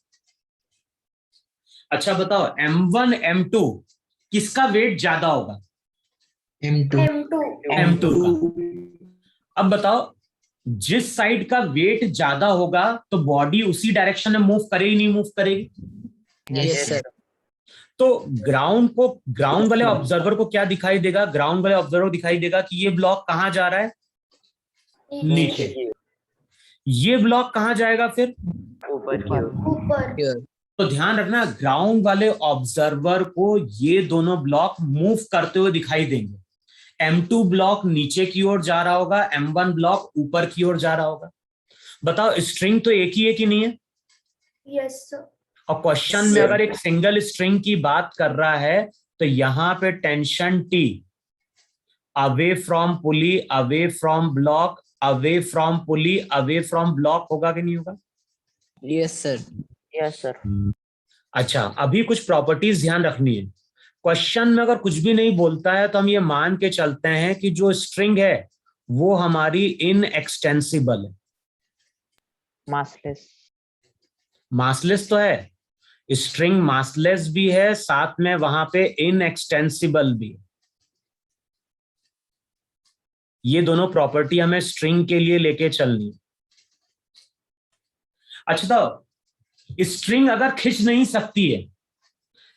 अच्छा बताओ, m1 m2 किसका वेट ज्यादा होगा? M2. m2 का। अब बताओ, जिस साइड का वेट ज्यादा होगा तो बॉडी उसी डायरेक्शन में मूव करेगी नहीं मूव करेगी? Yes, sir. तो ग्राउंड वाले ऑब्जर्वर को क्या दिखाई देगा? ग्राउंड वाले ऑब्जर्वर को दिखाई देगा कि ये ब्लॉक कहाँ जा रहा है? नीचे। ये ब्लॉक कहाँ जाएगा फिर? ऊपर की ओर। Here. तो ध्यान रखना, ग्राउंड वाले ऑब्जर्वर को ये दोनों ब्लॉक मूव करते हुए दिखाई देंगे। M2 ब्लॉक नीचे की ओर जा रहा होगा, M1 ब्लॉक ऊपर की ओर जा रहा होगा। बताओ, स्ट्रिंग तो एक ही है कि नहीं है? Yes sir. और क्वेश्चन में अगर एक सिंगल स्ट्रिंग की बात कर रहा है तो यहां पे tension T, away from pulley, away from block, away from pulley, away from block होगा कि नहीं होगा? Yes, sir. Yes sir. अच्छा, अभी कुछ प्रॉपर्टीज ध्यान रखनी है। क्वेश्चन में अगर कुछ भी नहीं बोलता है तो हम ये मान के चलते हैं कि जो स्ट्रिंग है वो हमारी इनएक्सटेंसिबल है। मासलेस। मासलेस तो है, स्ट्रिंग मासलेस भी है, साथ में वहां पे इनएक्सटेंसिबल भी है। ये दोनों प्रॉपर्टी हमें स्ट्रिंग के लिए लेके चलनी है। अच्छा, तो स्ट्रिंग अगर खींच नहीं सकती है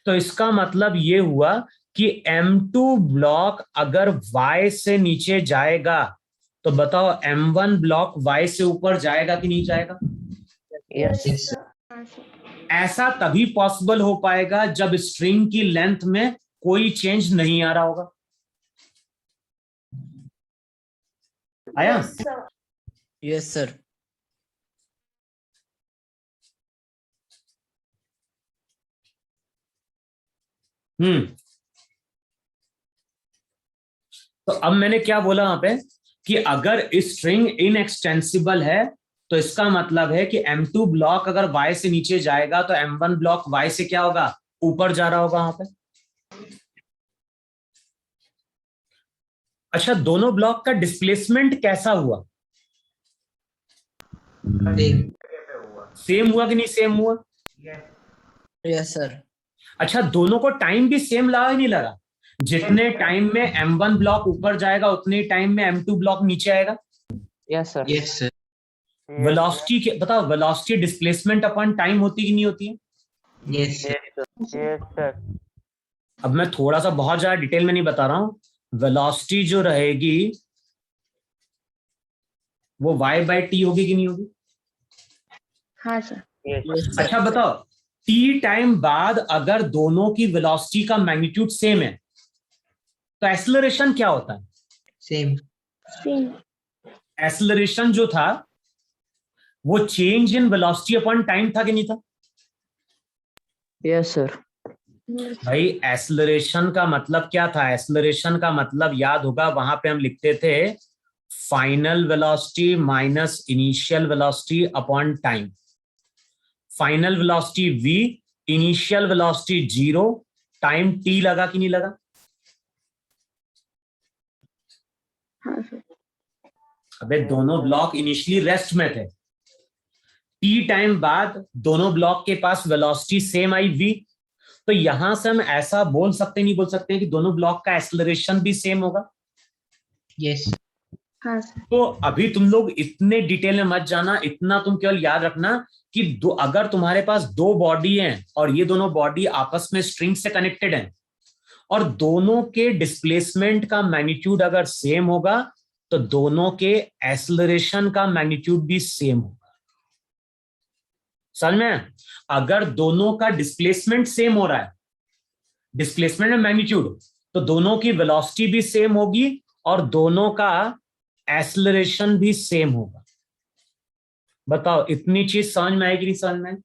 तो इसका मतलब ये हुआ कि M2 ब्लॉक अगर Y से नीचे जाएगा तो बताओ M1 ब्लॉक Y से ऊपर जाएगा कि नहीं जाएगा? यस। ऐसा तभी पॉसिबल हो पाएगा जब स्ट्रिंग की लेंथ में कोई चेंज नहीं आ रहा होगा। आया? Yes, sir. तो अब मैंने क्या बोला वहां पे कि अगर स्ट्रिंग इनएक्सटेंसिबल है तो इसका मतलब है कि M2 ब्लॉक अगर Y से नीचे जाएगा तो M1 ब्लॉक Y से क्या होगा? ऊपर जा रहा होगा वहां पे। अच्छा, दोनों ब्लॉक का डिस्प्लेसमेंट कैसा हुआ? Same. सेम हुआ कि नहीं सेम हुआ? Yes, sir. अच्छा, दोनों को टाइम भी सेम लगा ही नहीं लगा? जितने टाइम में M1 ब्लॉक ऊपर जाएगा उतने टाइम में M2 ब्लॉक नीचे आएगा। Yes sir. Yes, sir. Velocity के बताओ, वेलोसिटी डिस्प्लेसमेंट अपॉन टाइम होती कि नहीं होती है? Yes, sir. Yes sir. अब मैं थोड़ा सा बहुत ज्यादा डिटेल में नहीं बता रहा हूं। वेलोसिटी जो रहेगी वो y/t होगी कि नहीं होगी? हाँ सर। Yes, sir. अच्छा बताओ, t टाइम बाद अगर दोनों की वेलोसिटी का मैग्नीट्यूड सेम है तो एक्सेलरेशन क्या होता है? Same. एक्सेलरेशन जो था वो change in velocity upon time था कि नहीं था? Yes sir. भाई, एक्सेलरेशन का मतलब क्या था? एक्सेलरेशन का मतलब याद होगा, वहां पे हम लिखते थे final velocity minus initial velocity upon time. Final velocity v, initial velocity 0, time t लगा कि नहीं लगा? हाँ सर। अबे, दोनों ब्लॉक इनिशियली रेस्ट में थे, t टाइम बाद दोनों ब्लॉक के पास वेलोसिटी सेम आई v, तो यहां से हम ऐसा बोल सकते नहीं बोल सकते हैं कि दोनों ब्लॉक का एक्सेलरेशन भी सेम होगा? Yes. हाँ सर। तो अभी तुम लोग इतने डिटेल में मत जाना, इतना तुम केवल याद रखना कि अगर तुम्हारे पास दो बॉडी हैं और ये दोनों बॉडी आपस में स्ट्रिंग से कनेक्टेड हैं और दोनों के डिस्प्लेसमेंट का मैग्नीट्यूड अगर सेम होगा तो दोनों के एक्सेलरेशन का मैग्नीट्यूड भी सेम होगा। समझ में? अगर दोनों का डिस्प्लेसमेंट सेम हो रहा है, डिस्प्लेसमेंट में मैग्नीट्यूड, तो दोनों की वेलोसिटी भी सेम होगी और दोनों का एक्सेलरेशन भी सेम होगा। बताओ, इतनी चीज समझ में आएगी नहीं समझ में?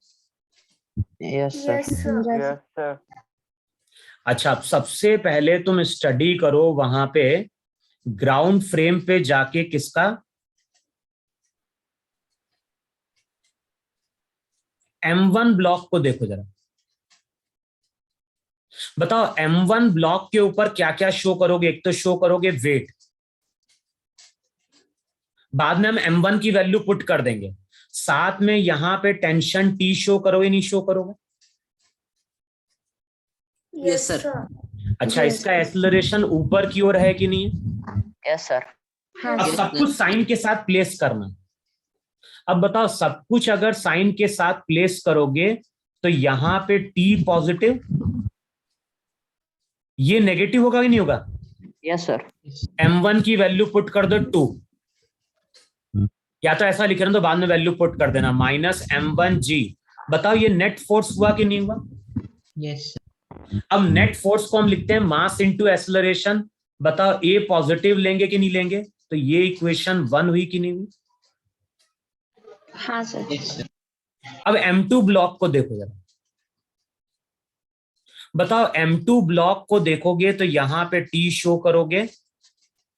Yes sir. Yes sir. Yes sir. अच्छा, सबसे पहले तुम स्टडी करो वहां पे ग्राउंड फ्रेम पे जाके किसका? M1 ब्लॉक को देखो जरा। बताओ, M1 ब्लॉक के ऊपर क्या क्या शो करोगे? एक तो शो करोगे वेट, बाद में हम M1 की वैल्यू पुट कर देंगे, साथ में यहां पे टेंशन T शो करोगे नहीं शो करोगे? Yes, sir. अच्छा, Yes, इसका sir. एक्सेलरेशन ऊपर की ओर है कि नहीं है? Yes sir. हाँ अब Yes, सब sir. कुछ साइन के साथ प्लेस करना। अब बताओ, सब कुछ अगर साइन के साथ प्लेस करोगे तो यहां पे T पॉजिटिव ये नेगेटिव होगा कि नहीं होगा? Yes sir. m1 की वैल्यू पुट कर दो 2, या तो ऐसा लिख रहे हैं तो बाद में वैल्यू पुट कर देना माइनस m1g। बताओ ये नेट फोर्स हुआ कि नहीं हुआ? Yes. अब नेट फोर्स को हम लिखते हैं मास इनटू एक्सेलरेशन। बताओ ए पॉजिटिव लेंगे कि नहीं लेंगे? तो ये इक्वेशन 1 हुई कि नहीं हुई? हाँ सर। Yes, sir. अब M2 ब्लॉक को देखो जरा। बताओ M2 ब्लॉक को देखोगे तो यहां पे T शो करोगे,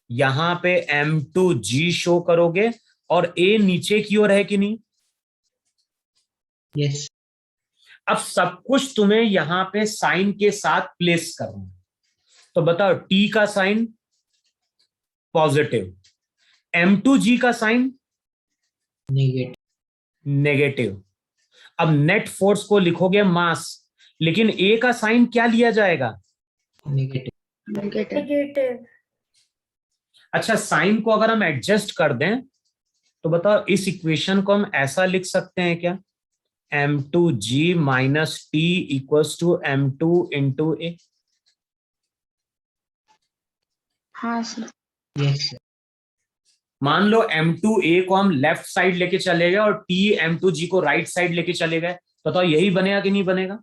यहां पे M2G शो करोगे, और A नीचे की ओर है कि नहीं? Yes. अब सब कुछ तुम्हें यहां पे साइन के साथ प्लेस करना है। तो बताओ T का साइन पॉजिटिव, M2G का साइन Negative. नेगेटिव। अब नेट फोर्स को लिखोगे मास, लेकिन ए का साइन क्या लिया जाएगा? Negative. नेगेटिव। अच्छा, साइन को अगर हम एडजस्ट कर दें तो बताओ इस इक्वेशन को हम ऐसा लिख सकते हैं क्या? M2G minus T equals to M2 into a. हाँ सर। Yes, sir. मान लो M2A को हम लेफ्ट साइड लेके चले गए और T M2G को राइट साइड लेके चले गए, बताओ यही बनेगा कि नहीं बनेगा?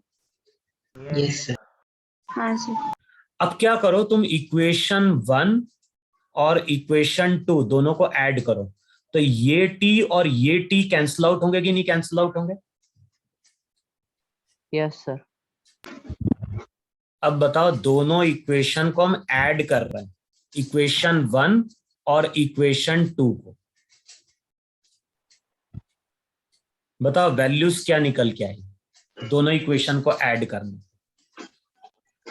Yes, sir. हाँ सर। अब क्या करो, तुम इक्वेशन 1 और इक्वेशन 2 दोनों को ऐड करो, तो ये T और ये T कैंसिल आउट होंगे कि नहीं कैंसिल आउट होंगे? Yes sir. अब बताओ दोनों इक्वेशन को हम ऐड कर रहे हैं, इक्वेशन 1 और इक्वेशन 2 को। बताओ वैल्यूज क्या निकल के आई दोनों इक्वेशन को ऐड करना?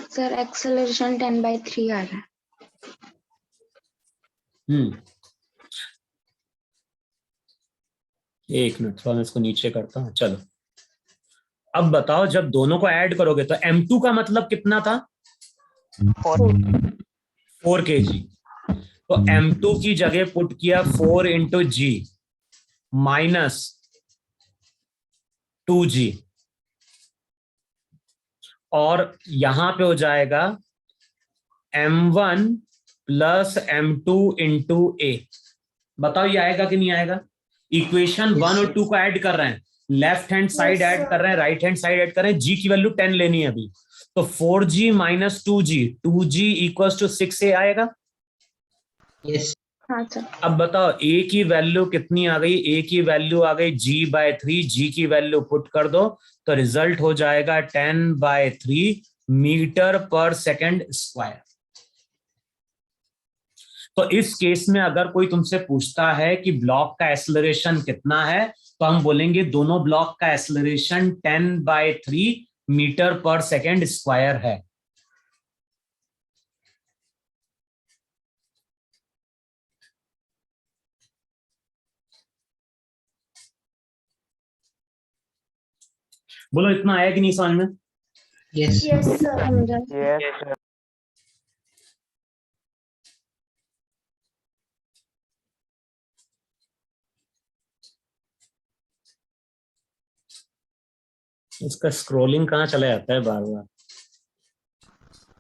सर एक्सेलरेशन 10/3 आ रहा है। एक मिनट, थोड़ा मैं इसको नीचे करता हूं। चलो अब बताओ जब दोनों को ऐड करोगे तो M2 का मतलब कितना था? 4 kg। तो M2 की जगह पुट किया 4 इंटू G माइनस 2G, और यहां पे हो जाएगा M1 plus M2 into A। बताओ ये आएगा कि नहीं आएगा? इक्वेशन 1 और 2 को ऐड कर रहे हैं, लेफ्ट हैंड साइड ऐड कर रहे हैं, राइट हैंड साइड ऐड कर रहे हैं। G की वैल्यू 10 लेनी है अभी, तो 4G minus 2G equals to 6A आएगा। Yes. हाँ सर। अब बताओ A की वैल्यू कितनी आ गई? A की वैल्यू आ गई G/3। G की वैल्यू पुट कर दो तो रिजल्ट हो जाएगा 10/3 मीटर पर सेकंड स्क्वायर। तो इस केस में अगर कोई तुमसे पूछता है कि ब्लॉक का एक्सेलरेशन कितना है, तो हम बोलेंगे दोनों ब्लॉक का एक्सेलरेशन 10/3 मीटर पर सेकंड स्क्वायर है। बोलो इतना आया कि नहीं समझ में? Yes. Yes sir. Yes sir. इसका स्क्रॉलिंग कहाँ चला जाता है बार बार?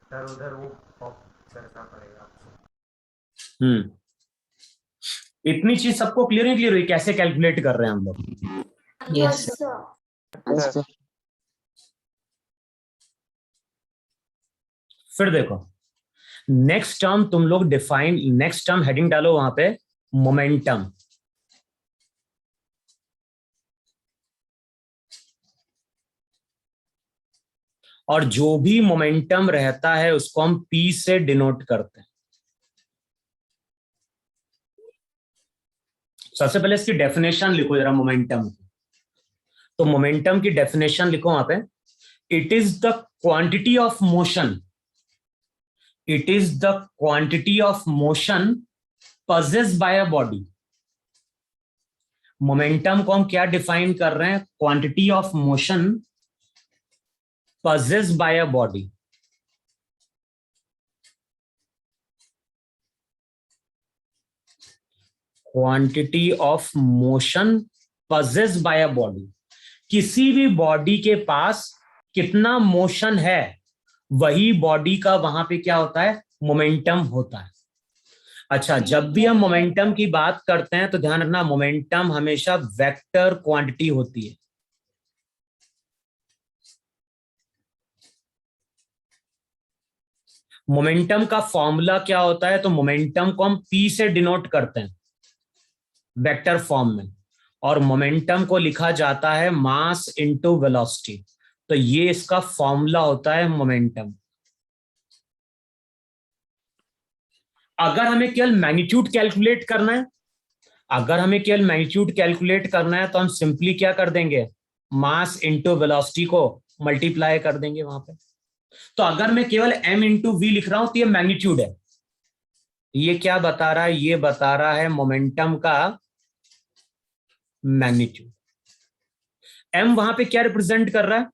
सर उधर वो पॉप करना पड़ेगा आपको। इतनी चीज सबको क्लियर नहीं क्लियर हुई कैसे कैलकुलेट कर रहे हैं हम लोग? Yes. सर फिर देखो नेक्स्ट टर्म तुम लोग डिफाइन, नेक्स्ट टर्म हेडिंग डालो वहां पे मोमेंटम। और जो भी मोमेंटम रहता है उसको हम P से डिनोट करते हैं। सबसे पहले इसकी डेफिनेशन लिखो जरा मोमेंटम की। तो मोमेंटम की डेफिनेशन लिखो वहां पे, it is the quantity of motion, it is the quantity of motion possessed by a body। Momentum को हम क्या डिफाइन कर रहे हैं? Quantity of motion possessed by a body। Quantity of motion possessed by a body, किसी भी body के पास कितना मोशन है वही बॉडी का वहां पे क्या होता है, मोमेंटम होता है। अच्छा, जब भी हम मोमेंटम की बात करते हैं तो ध्यान रखना, मोमेंटम हमेशा वेक्टर क्वांटिटी होती है। मोमेंटम का फॉर्मूला क्या होता है, तो मोमेंटम को हम पी से डिनोट करते हैं वेक्टर फॉर्म में, और मोमेंटम को लिखा जाता है मास इनटू वेलोसिटी। तो ये इसका फॉर्मूला होता है मोमेंटम। अगर हमें केवल मैग्नीट्यूड कैलकुलेट करना है, अगर हमें केवल मैग्नीट्यूड कैलकुलेट करना है तो हम सिंपली क्या कर देंगे, मास इनटू वेलोसिटी को मल्टीप्लाई कर देंगे वहां पे। तो अगर मैं केवल m इंटू वी लिख रहा हूं तो ये मैग्नीट्यूड है। ये क्या बता रहा है, ये बता रहा है मोमेंटम का मैग्नीट्यूड। m वहां पे क्या रिप्रेजेंट कर रहा है,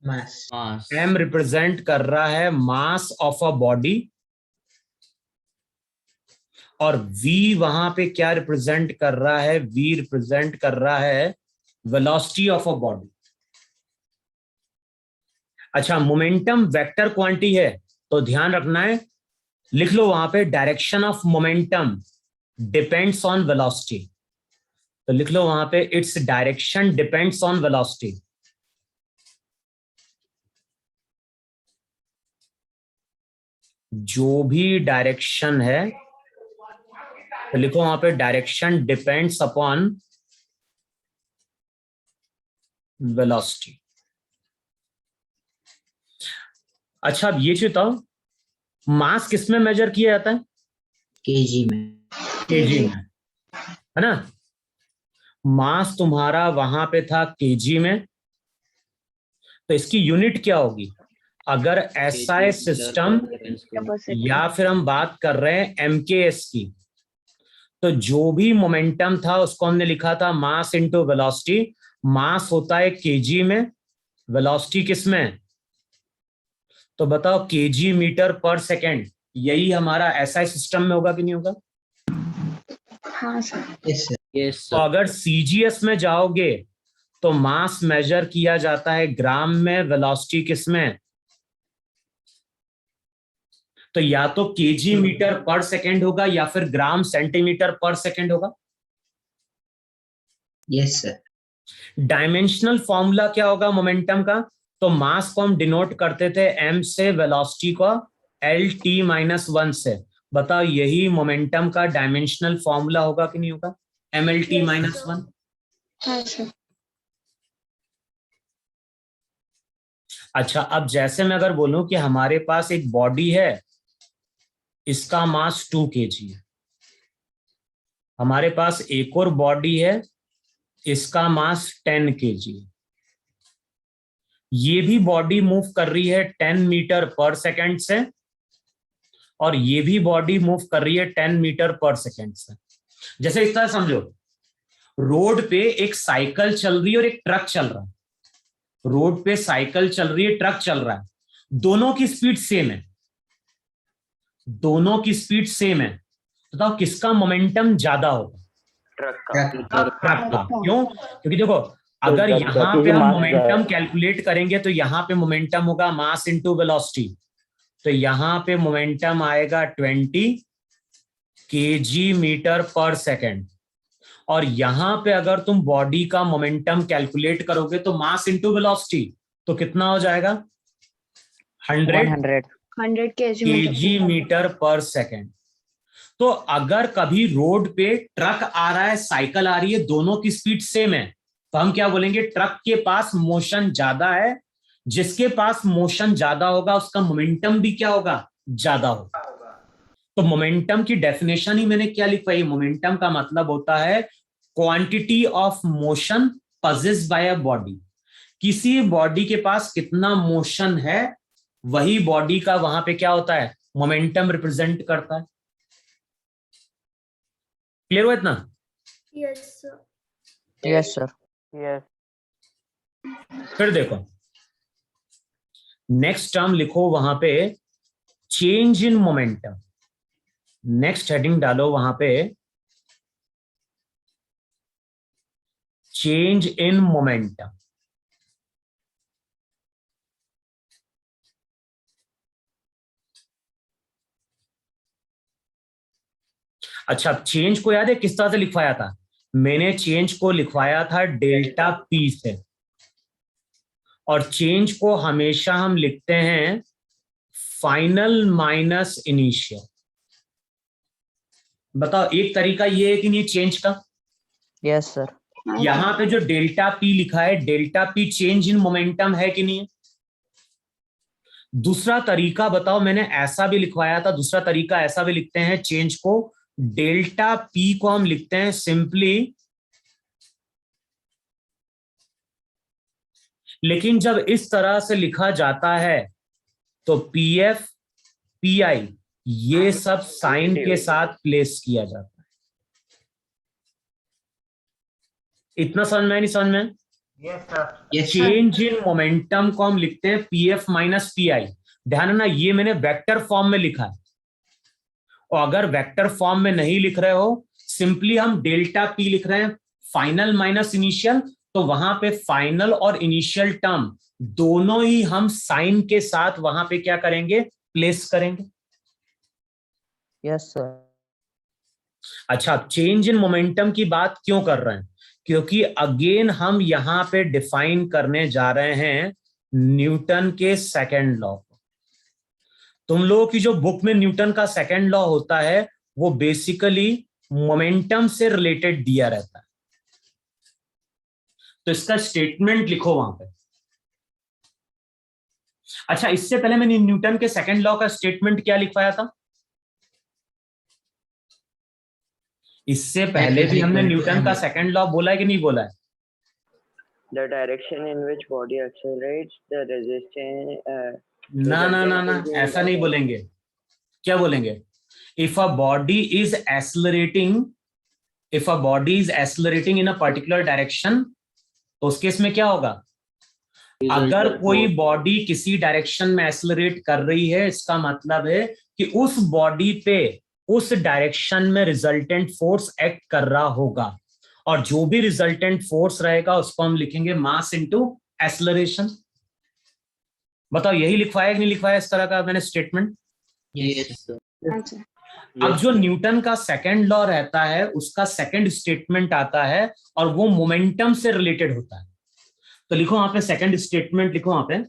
मास। मास। m रिप्रेजेंट कर रहा है मास ऑफ अ बॉडी, और v वहां पे क्या रिप्रेजेंट कर रहा है, v रिप्रेजेंट कर रहा है वेलोसिटी ऑफ अ बॉडी। अच्छा, मोमेंटम वेक्टर क्वांटिटी है तो ध्यान रखना है, लिख लो वहां पे direction of momentum depends on velocity. तो लिख लो वहां पे its direction depends on velocity. जो भी डायरेक्शन है तो लिखो वहां पे डायरेक्शन डिपेंड्स अपॉन वेलोसिटी। अच्छा, अब ये बताओ, मास किस में मेजर किया जाता है, केजी में। केजी में, है ना। मास तुम्हारा वहां पे था केजी में, तो इसकी यूनिट क्या होगी, अगर एसआई सिस्टम या फिर हम बात कर रहे हैं एमकेएस की, तो जो भी मोमेंटम था उसको हमने लिखा था मास इनटू वेलोसिटी। मास होता है केजी में, वेलोसिटी किस में, तो बताओ केजी मीटर पर सेकेंड। यही हमारा एसआई सिस्टम में होगा कि नहीं होगा। हाँ सर। Yes sir. यस तो सर। अगर सीजीएस में जाओगे तो मास मेजर किया जाता है ग्राम में, वेलोसिटी किस में, तो या तो केजी मीटर पर सेकेंड होगा या फिर ग्राम सेंटीमीटर पर सेकेंड होगा। Yes sir. डायमेंशनल फॉर्मूला क्या होगा मोमेंटम का, तो मास को हम डिनोट करते थे m से, वेलोसिटी को LT-1 से। बताओ यही मोमेंटम का डायमेंशनल फॉर्मूला होगा कि नहीं होगा, MLT-1। हाँ सर। अच्छा, अब जैसे मैं अगर बोलूं कि हमारे पास एक बॉडी है, इसका मास 2 kg है, हमारे पास एक और बॉडी है, इसका मास 10 kg है। ये भी बॉडी मूव कर रही है 10 मीटर पर सेकेंड से, और ये भी बॉडी मूव कर रही है 10 मीटर पर सेकेंड से। जैसे इस तरह समझो, रोड पे एक साइकिल चल रही है और एक ट्रक चल रहा है। रोड पे साइकिल चल रही है, ट्रक चल रहा है, दोनों की स्पीड सेम है, दोनों की स्पीड सेम है। बताओ किसका मोमेंटम ज्यादा होगा, ट्रक का। ट्रक का। क्यों, क्योंकि देखो अगर यहां पे हम मोमेंटम कैलकुलेट करेंगे तो यहां पे मोमेंटम होगा मास इनटू वेलोसिटी, तो यहां पे मोमेंटम आएगा 20 kg मीटर पर सेकेंड, और यहां पे अगर तुम बॉडी का मोमेंटम कैलकुलेट करोगे तो मास इनटू वेलोसिटी, तो कितना हो जाएगा 100 100 kg मीटर पर सेकेंड। तो अगर कभी रोड पे ट्रक आ रहा है, साइकिल आ रही है, दोनों की स्पीड सेम है, तो हम क्या बोलेंगे, ट्रक के पास मोशन ज्यादा है। जिसके पास मोशन ज्यादा होगा उसका मोमेंटम भी क्या होगा, ज्यादा होगा। तो मोमेंटम की डेफिनेशन ही मैंने क्या लिखवाई, मोमेंटम का मतलब होता है quantity of motion possessed bye a body. किसी बॉडी के पास कितना मोशन है, वही बॉडी का वहां पे क्या होता है, मोमेंटम रिप्रेजेंट करता है। क्लियर हुआ इतना। Yes sir. यस। फिर देखो नेक्स्ट टर्म लिखो वहां पे, change in momentum. Next heading डालो वहां पे, चेंज इन मोमेंटम। अच्छा, चेंज को याद है किस तरह से लिखवाया था? मैंने चेंज को लिखवाया था डेल्टा पी से, और चेंज को हमेशा हम लिखते हैं फाइनल माइनस इनिशियल। बताओ, एक तरीका ये है कि नहीं चेंज का? Yes sir. यहां पे जो डेल्टा पी लिखा है, delta P change in momentum है कि नहीं है? दूसरा तरीका बताओ, मैंने ऐसा भी लिखवाया था, दूसरा तरीका ऐसा भी लिखते हैं चेंज को, डेल्टा पी को हम लिखते हैं सिंपली, लेकिन जब इस तरह से लिखा जाता है तो पी एफ पी आई ये सब साइन के साथ प्लेस किया जाता है। इतना समझ में नहीं समझ में? Yes sir. Yes change in momentum को हम लिखते हैं P F minus P I. ध्यान है ना, ये मैंने वेक्टर फॉर्म में लिखा है, और अगर वेक्टर फॉर्म में नहीं लिख रहे हो, सिंपली हम डेल्टा पी लिख रहे हैं फाइनल माइनस इनिशियल, तो वहां पे फाइनल और इनिशियल टर्म दोनों ही हम साइन के साथ वहां पे क्या करेंगे? प्लेस करेंगे। Yes sir. अच्छा, चेंज इन मोमेंटम की बात क्यों कर रहे हैं? क्योंकि अगेन हम यहां पे डिफाइन करने जा रहे हैं न्यूटन के सेकंड लॉ को। तुम लोगों की जो बुक में न्यूटन का सेकंड लॉ होता है वो बेसिकली मोमेंटम से रिलेटेड दिया रहता है, तो इसका स्टेटमेंट लिखो वहां पे। अच्छा, इससे पहले मैंने न्यूटन के सेकंड लॉ का स्टेटमेंट क्या लिखवाया था? इससे पहले भी हमने न्यूटन का सेकंड लॉ बोला है कि नहीं बोला है? The direction in which body accelerates, the resistance. ना ना ना ना, ऐसा नहीं बोलेंगे। क्या बोलेंगे? If a body is accelerating, if a body is accelerating in a particular direction, तो उस केस में क्या होगा? अगर कोई बॉडी किसी डायरेक्शन में एक्सेलरेट कर रही है, इसका मतलब है कि उस बॉडी पे उस डायरेक्शन में रिजल्टेंट फोर्स एक्ट कर रहा होगा, और जो भी रिजल्टेंट फोर्स रहेगा उसको हम लिखेंगे मास इनटू एक्सेलरेशन। बताओ, यही लिखवाया कि नहीं लिखवाया इस तरह का मैंने स्टेटमेंट? यस अच्छा। अब जो न्यूटन का सेकंड लॉ रहता है उसका सेकंड स्टेटमेंट आता है, और वो मोमेंटम से रिलेटेड होता है। तो लिखो वहां पे सेकंड स्टेटमेंट, लिखो वहां पे,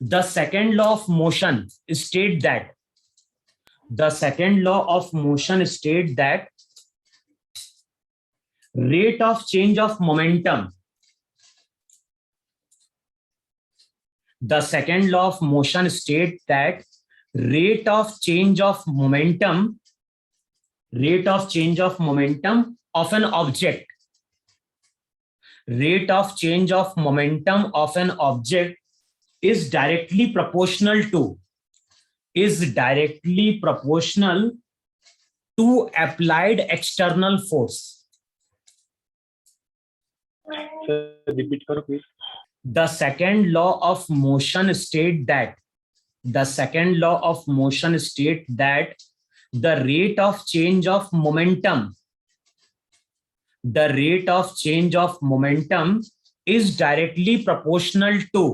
the second law of motion state that, the second law of motion state that rate of change of momentum, the second law of motion state that rate of change of momentum, rate of change of momentum of an object, rate of change of momentum of an object is directly proportional to applied external force. Repeat करो please. The second law of motion state that, the second law of motion state that the rate of change of momentum, the rate of change of momentum is directly proportional to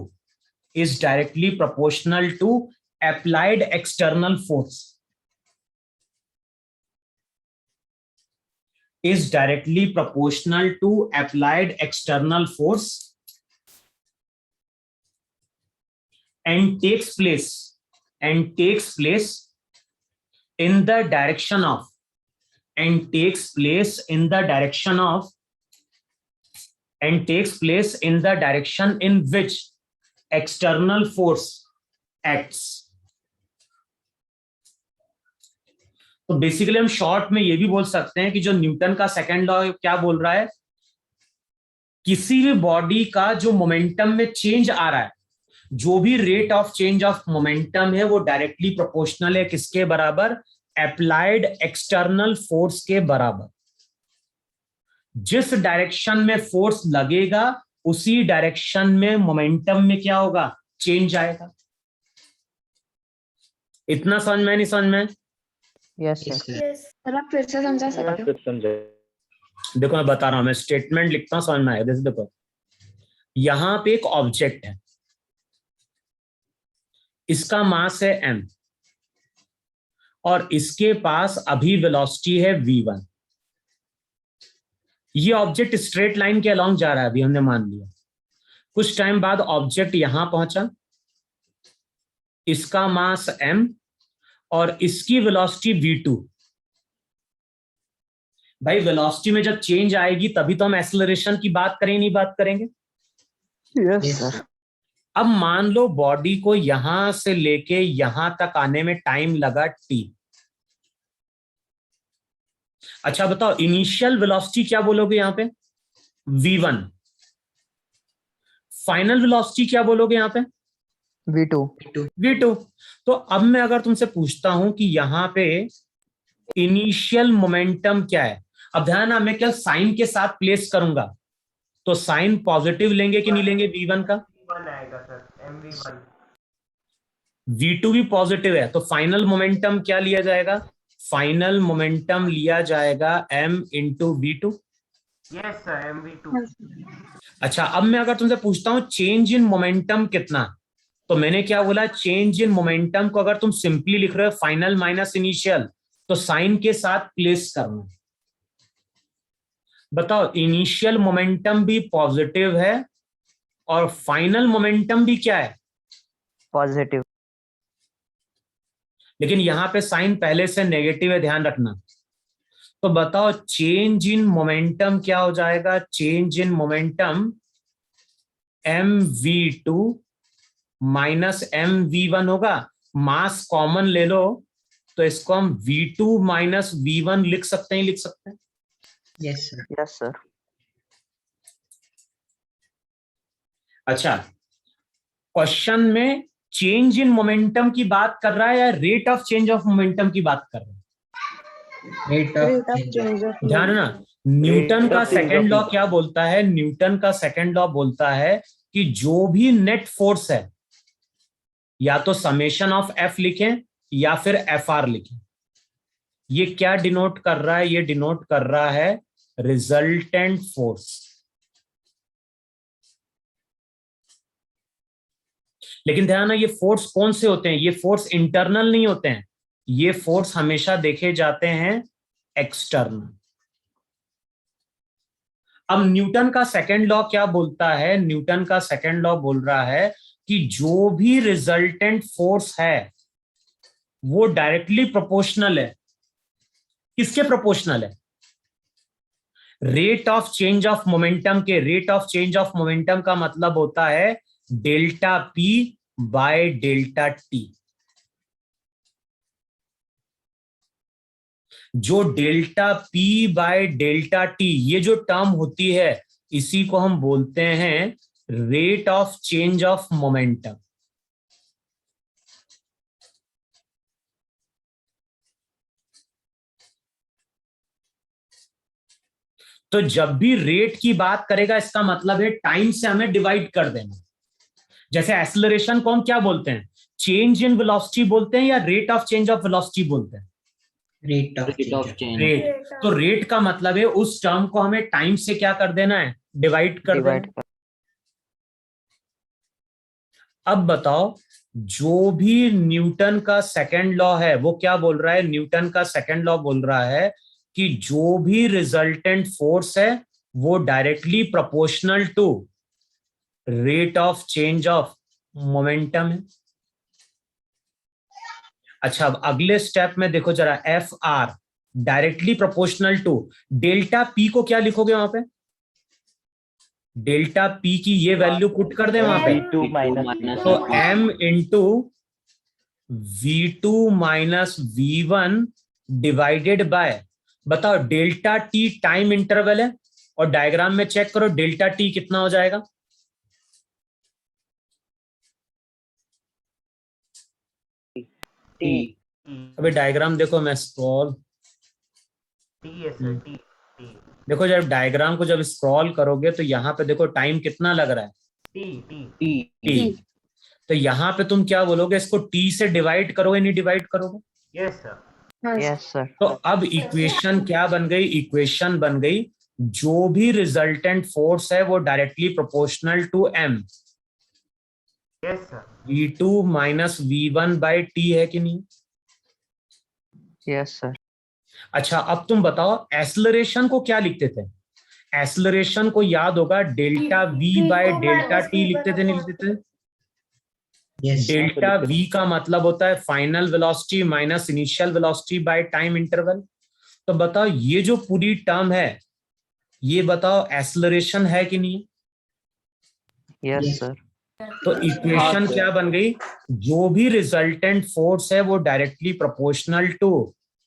applied external force, is directly proportional to applied external force, and takes place in the direction of, and takes place in the direction in which external force acts. तो basically हम short में ये भी बोल सकते हैं कि जो न्यूटन का सेकंड लॉ क्या बोल रहा है, किसी भी बॉडी का जो मोमेंटम में चेंज आ रहा है, जो भी rate of change of momentum है वो डायरेक्टली प्रोपोर्शनल है किसके बराबर? अप्लाइड एक्सटर्नल फोर्स के बराबर। जिस डायरेक्शन में फोर्स लगेगा उसी डायरेक्शन में मोमेंटम में क्या होगा? चेंज आएगा। इतना समझ में नहीं समझ में? Yes yes sir. Sir sir आप फिर से समझा सकते हो? समझे। देखो मैं बता रहा हूं, मैं स्टेटमेंट लिखता हूं, समझ में आएगा। जैसे देखो, यहां पे एक ऑब्जेक्ट है, इसका मास है m, और इसके पास अभी वेलोसिटी है v1। ये ऑब्जेक्ट स्ट्रेट लाइन के अलोंग जा रहा है, अभी हमने मान लिया। कुछ टाइम बाद ऑब्जेक्ट यहां पहुंचा, इसका मास m और इसकी वेलोसिटी v2। भाई वेलोसिटी में जब चेंज आएगी तभी तो हम एक्सेलरेशन की बात करें, नहीं बात करेंगे? Yes, sir. अब मान लो बॉडी को यहां से लेके यहां तक आने में टाइम लगा t। अच्छा बताओ, इनिशियल वेलोसिटी क्या बोलोगे यहां पे? v1। फाइनल वेलोसिटी क्या बोलोगे यहां पे? v2। तो अब मैं अगर तुमसे पूछता हूं कि यहां पे इनिशियल मोमेंटम क्या है, अब ध्यान ना, मैं क्या साइन के साथ प्लेस करूंगा, तो साइन पॉजिटिव लेंगे कि नहीं लेंगे v1 का? v1 आएगा सर, mv1। v2 भी पॉजिटिव है, तो फाइनल मोमेंटम क्या लिया जाएगा? फाइनल मोमेंटम लिया जाएगा m into v2। Yes sir, mv2। अच्छा, अब मैं अगर तुमसे पूछता हूं चेंज इन मोमेंटम कितना, तो मैंने क्या बोला? चेंज इन मोमेंटम को अगर तुम सिंपली लिख रहे हो फाइनल माइनस इनिशियल, तो साइन के साथ प्लेस करना। बताओ, इनिशियल मोमेंटम भी पॉजिटिव है और फाइनल मोमेंटम भी क्या है? पॉजिटिव। लेकिन यहां पे साइन पहले से नेगेटिव है, ध्यान रखना। तो बताओ चेंज इन मोमेंटम क्या हो जाएगा? Change in momentum mv2 minus mv1 होगा। मास कॉमन ले लो तो इसको हम v2 माइनस v1 लिख सकते हैं, लिख सकते हैं। Yes, sir. Yes sir. अच्छा, क्वेश्चन में चेंज इन मोमेंटम की बात कर रहा है या rate of change of momentum की बात कर रहा है? Rate of change. ध्यान ना, न्यूटन का of change second of law क्या बोलता है? न्यूटन का सेकंड लॉ बोलता है कि जो भी नेट फोर्स है, या तो समेशन ऑफ एफ लिखें या फिर एफ आर लिखें। ये क्या डिनोट कर रहा है? ये डिनोट कर रहा है रिजल्टेंट फोर्स। लेकिन ध्यान है, ये फोर्स कौन से होते हैं? ये फोर्स इंटरनल नहीं होते हैं, ये फोर्स हमेशा देखे जाते हैं एक्सटर्नल। अब न्यूटन का सेकंड लॉ क्या बोलता है? न्यूटन का सेकंड लॉ बोल रहा है कि जो भी रिजल्टेंट फोर्स है वो डायरेक्टली प्रोपोर्शनल है। किसके प्रोपोर्शनल है? Rate of change of momentum के। Rate of change of momentum का मतलब होता है delta P by delta T. जो delta P by delta T, ये जो टर्म होती है, इसी को हम बोलते हैं rate of change of momentum. तो जब भी रेट की बात करेगा, इसका मतलब है टाइम से हमें डिवाइड कर देना। जैसे एक्सेलरेशन को हम क्या बोलते हैं? चेंज इन वेलोसिटी बोलते हैं या rate of change of velocity बोलते हैं? Rate of Rate of change. change. Rate. तो रेट का मतलब है उस टर्म को हमें टाइम से क्या कर देना है? डिवाइड कर देना। अब बताओ, जो भी न्यूटन का सेकंड लॉ है वो क्या बोल रहा है? न्यूटन का सेकंड लॉ बोल रहा है कि जो भी रिजल्टेंट फोर्स है वो directly proportional to rate of change of momentum है। अच्छा, अब अगले स्टेप में देखो जरा, F R directly proportional to delta P को क्या लिखोगे वहां पे? डेल्टा पी की ये वैल्यू पुट कर दे वहां पे, v2 माइनस तो m into v2 minus v1 divided by, बताओ डेल्टा टी टाइम इंटरवल है और डायग्राम में चेक करो डेल्टा टी कितना हो जाएगा। t। अभी डायग्राम देखो, मैं स्क्रॉल, टी है सर, टी टी देखो जब डायग्राम को जब स्क्रॉल करोगे तो यहाँ पे देखो टाइम कितना लग रहा है? T T T. तो यहाँ पे तुम क्या बोलोगे? इसको टी से डिवाइड करोगे, नहीं डिवाइड करोगे? Yes sir. Yes sir. तो अब इक्वेशन क्या बन गई? इक्वेशन बन गई जो भी रिजल्टेंट फोर्स है वो directly proportional to m, yes sir. v2 minus v1 by T, है कि नहीं? Yes, sir. अच्छा, अब तुम बताओ एक्सेलरेशन को क्या लिखते थे? एक्सेलरेशन को याद होगा delta we bye delta T लिखते थे, नहीं लिखते थे? Yes. डेल्टा वी का मतलब होता है final velocity minus initial velocity by time interval. तो बताओ ये जो पूरी टर्म है, ये बताओ एक्सेलरेशन है कि नहीं? Yes, sir. तो इक्वेशन क्या बन गई? जो भी रिजल्टेंट फोर्स है वो directly proportional to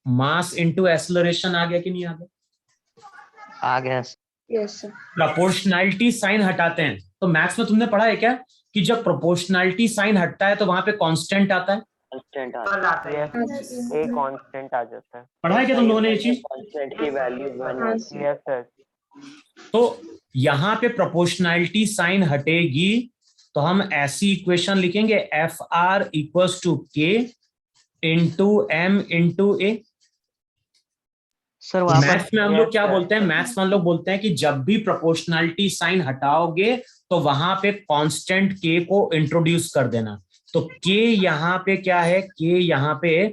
mass into acceleration आ गया कि नहीं आ गया? आ गया। Yes, sir. प्रोपोर्शनैलिटी साइन हटाते हैं तो मैथ्स में तुमने पढ़ा है क्या कि जब प्रोपोर्शनैलिटी साइन हटता है तो वहां पे कांस्टेंट आता है? कांस्टेंट कल आता है। एक कांस्टेंट आ जाता है। पढ़ा है क्या तुम लोगों ने ये चीज? कांस्टेंट की वैल्यू 1 हाँ, होती है। Yes sir. तो यहाँ पे प्रोपोर्शनैलिटी साइन हटेगी तो हम ऐसी इक्वेशन लिखेंगे एफ आर इक्वल्स टू के इंटू एम इंटू ए। सर वहां पर मैथ्स में हम लोग Yes, क्या sir. बोलते हैं? मैथ्स में हम लोग बोलते हैं कि जब भी प्रोपोर्शनैलिटी साइन हटाओगे तो वहां पे कांस्टेंट के को इंट्रोड्यूस कर देना। तो के यहाँ पे क्या है? के यहाँ पे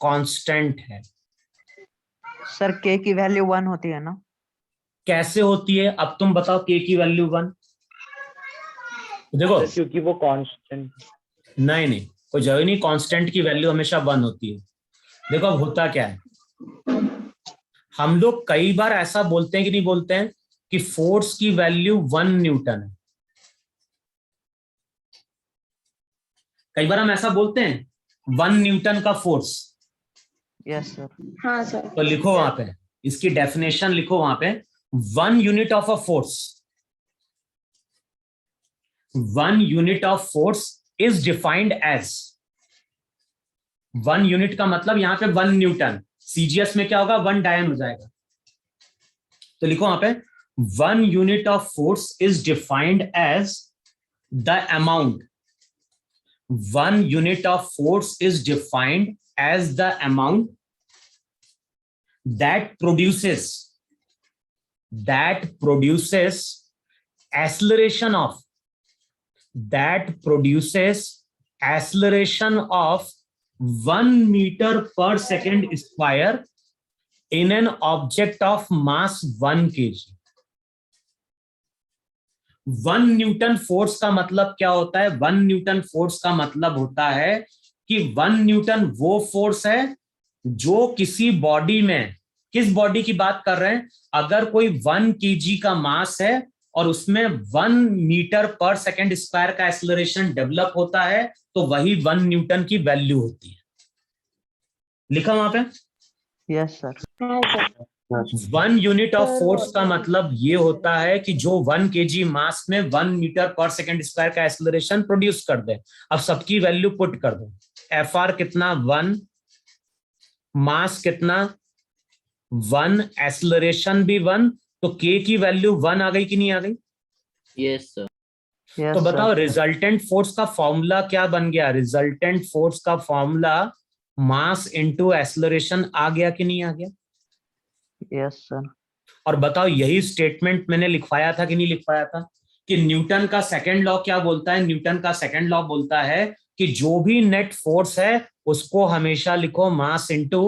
कांस्टेंट है। सर के की वैल्यू 1 होती है ना? कैसे होती है? अब तुम बताओ के की वैल्यू 1। देखो, क्योंकि वो कांस्टेंट। नहीं कोई जगह नहीं, कांस्टेंट की वैल्यू हमेशा 1 होती है। देखो अब होता क्या है, हम लोग कई बार ऐसा बोलते हैं कि नहीं बोलते हैं कि फोर्स की वैल्यू 1 न्यूटन है। कई बार हम ऐसा बोलते हैं 1 न्यूटन का फोर्स। Yes sir. हाँ सर। तो लिखो वहां पे, इसकी डेफिनेशन लिखो वहां पे, 1 unit of a force, 1 unit of force is defined as, 1 unit का मतलब यहां पे 1 न्यूटन, सीजीएस में क्या होगा 1 डायन हो जाएगा। तो लिखो वहां पे 1 unit of force is defined as the amount, 1 unit of force is defined as the amount that produces acceleration of 1 meter per second square in an object of mass 1 kg। 1 Newton force का मतलब क्या होता है? 1 Newton force का मतलब होता है कि 1 न्यूटन वो फोर्स है जो किसी बॉडी में, किस बॉडी की बात कर रहे हैं? अगर कोई 1 केजी का मास है और उसमें 1 मीटर पर सेकेंड स्क्वायर का एक्सेलरेशन डेवलप होता है तो वही 1 न्यूटन की वैल्यू होती है। लिखा वहां पे? Yes sir. हाँ सर। 1 यूनिट ऑफ फोर्स का मतलब ये होता है कि जो 1 केजी मास में 1 मीटर पर सेकेंड स्क्वायर का एक्सेलरेशन प्रोड्यूस कर दे। अब सबकी वैल्यू पुट कर दो, एफ आर कितना 1, मास कितना 1, एक्सेलरेशन भी 1, तो के की वैल्यू 1 आ गई कि नहीं आ गई? Yes sir. तो बताओ रिजल्टेंट फोर्स का फॉर्मूला क्या बन गया? रिजल्टेंट फोर्स का फॉर्मूला मास इनटू एक्सेलरेशन आ गया कि नहीं आ गया? Yes sir. और बताओ यही स्टेटमेंट मैंने लिखवाया था कि नहीं लिखवाया था कि न्यूटन का सेकंड लॉ क्या बोलता है? न्यूटन का सेकंड लॉ बोलता है कि जो भी नेट फोर्स है उसको हमेशा लिखो मास इनटू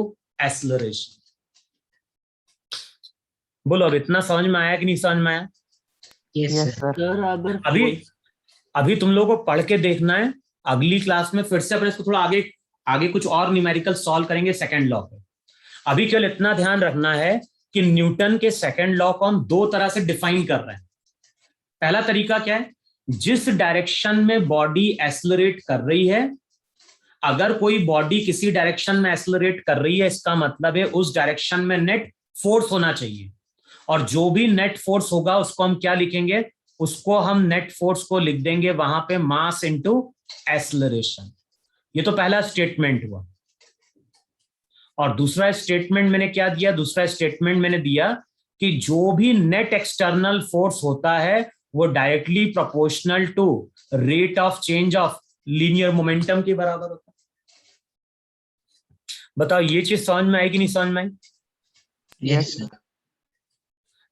एक्सेलरेशन। बोलो अब इतना समझ में आया कि नहीं समझ में आया? Yes sir. सर अगर अभी तुम लोगों को पढ़ के देखना है, अगली क्लास में फिर से अपने इसको थोड़ा आगे कुछ और न्यूमेरिकल सॉल्व करेंगे सेकंड लॉ पे। अभी केवल इतना ध्यान रखना है कि न्यूटन के सेकंड लॉ को हम 2 तरह से डिफाइन कर रहे हैं। पहला तरीका क्या है? जिस डायरेक्शन में बॉडी एक्सेलरेट कर रही है, अगर कोई बॉडी किसी डायरेक्शन में एक्सेलरेट कर रही है इसका मतलब है उस डायरेक्शन में नेट फोर्स होना चाहिए, और जो भी नेट फोर्स होगा उसको हम क्या लिखेंगे? उसको हम नेट फोर्स को लिख देंगे वहां पे मास इनटू एक्सेलरेशन। ये तो पहला स्टेटमेंट हुआ। और दूसरा स्टेटमेंट मैंने क्या दिया? दूसरा स्टेटमेंट मैंने दिया कि जो भी नेट एक्सटर्नल फोर्स होता है वो directly proportional to rate of change of linear momentum के बराबर होता है। बताओ ये चीज समझ में आई कि नहीं समझ में आई? Yes sir.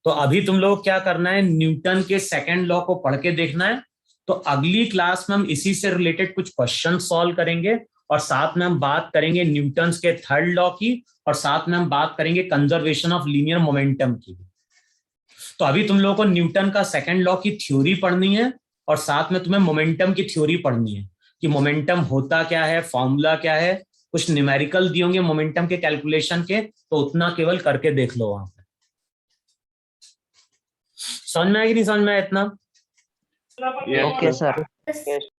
तो अभी तुम लोग क्या करना है, न्यूटन के सेकंड लॉ को पढ़ के देखना है। तो अगली क्लास में हम इसी से रिलेटेड कुछ क्वेश्चन सॉल्व करेंगे और साथ में हम बात करेंगे न्यूटन के थर्ड लॉ की और साथ में हम बात करेंगे कंजर्वेशन ऑफ लीनियर मोमेंटम की। तो अभी तुम लोगों को न्यूटन का सेकंड लॉ की थ्योरी पढ़नी है और साथ में तुम्हें मोमेंटम की थ्योरी पढ़नी है कि मोमेंटम होता क्या है, फॉर्मूला क्या है, कुछ न्यूमेरिकल दिए होंगे मोमेंटम के कैलकुलेशन के, तो उतना केवल करके देख लो वहां पे। समझ में आएगी नहीं समझ में आया इतना? Okay sir. Yes.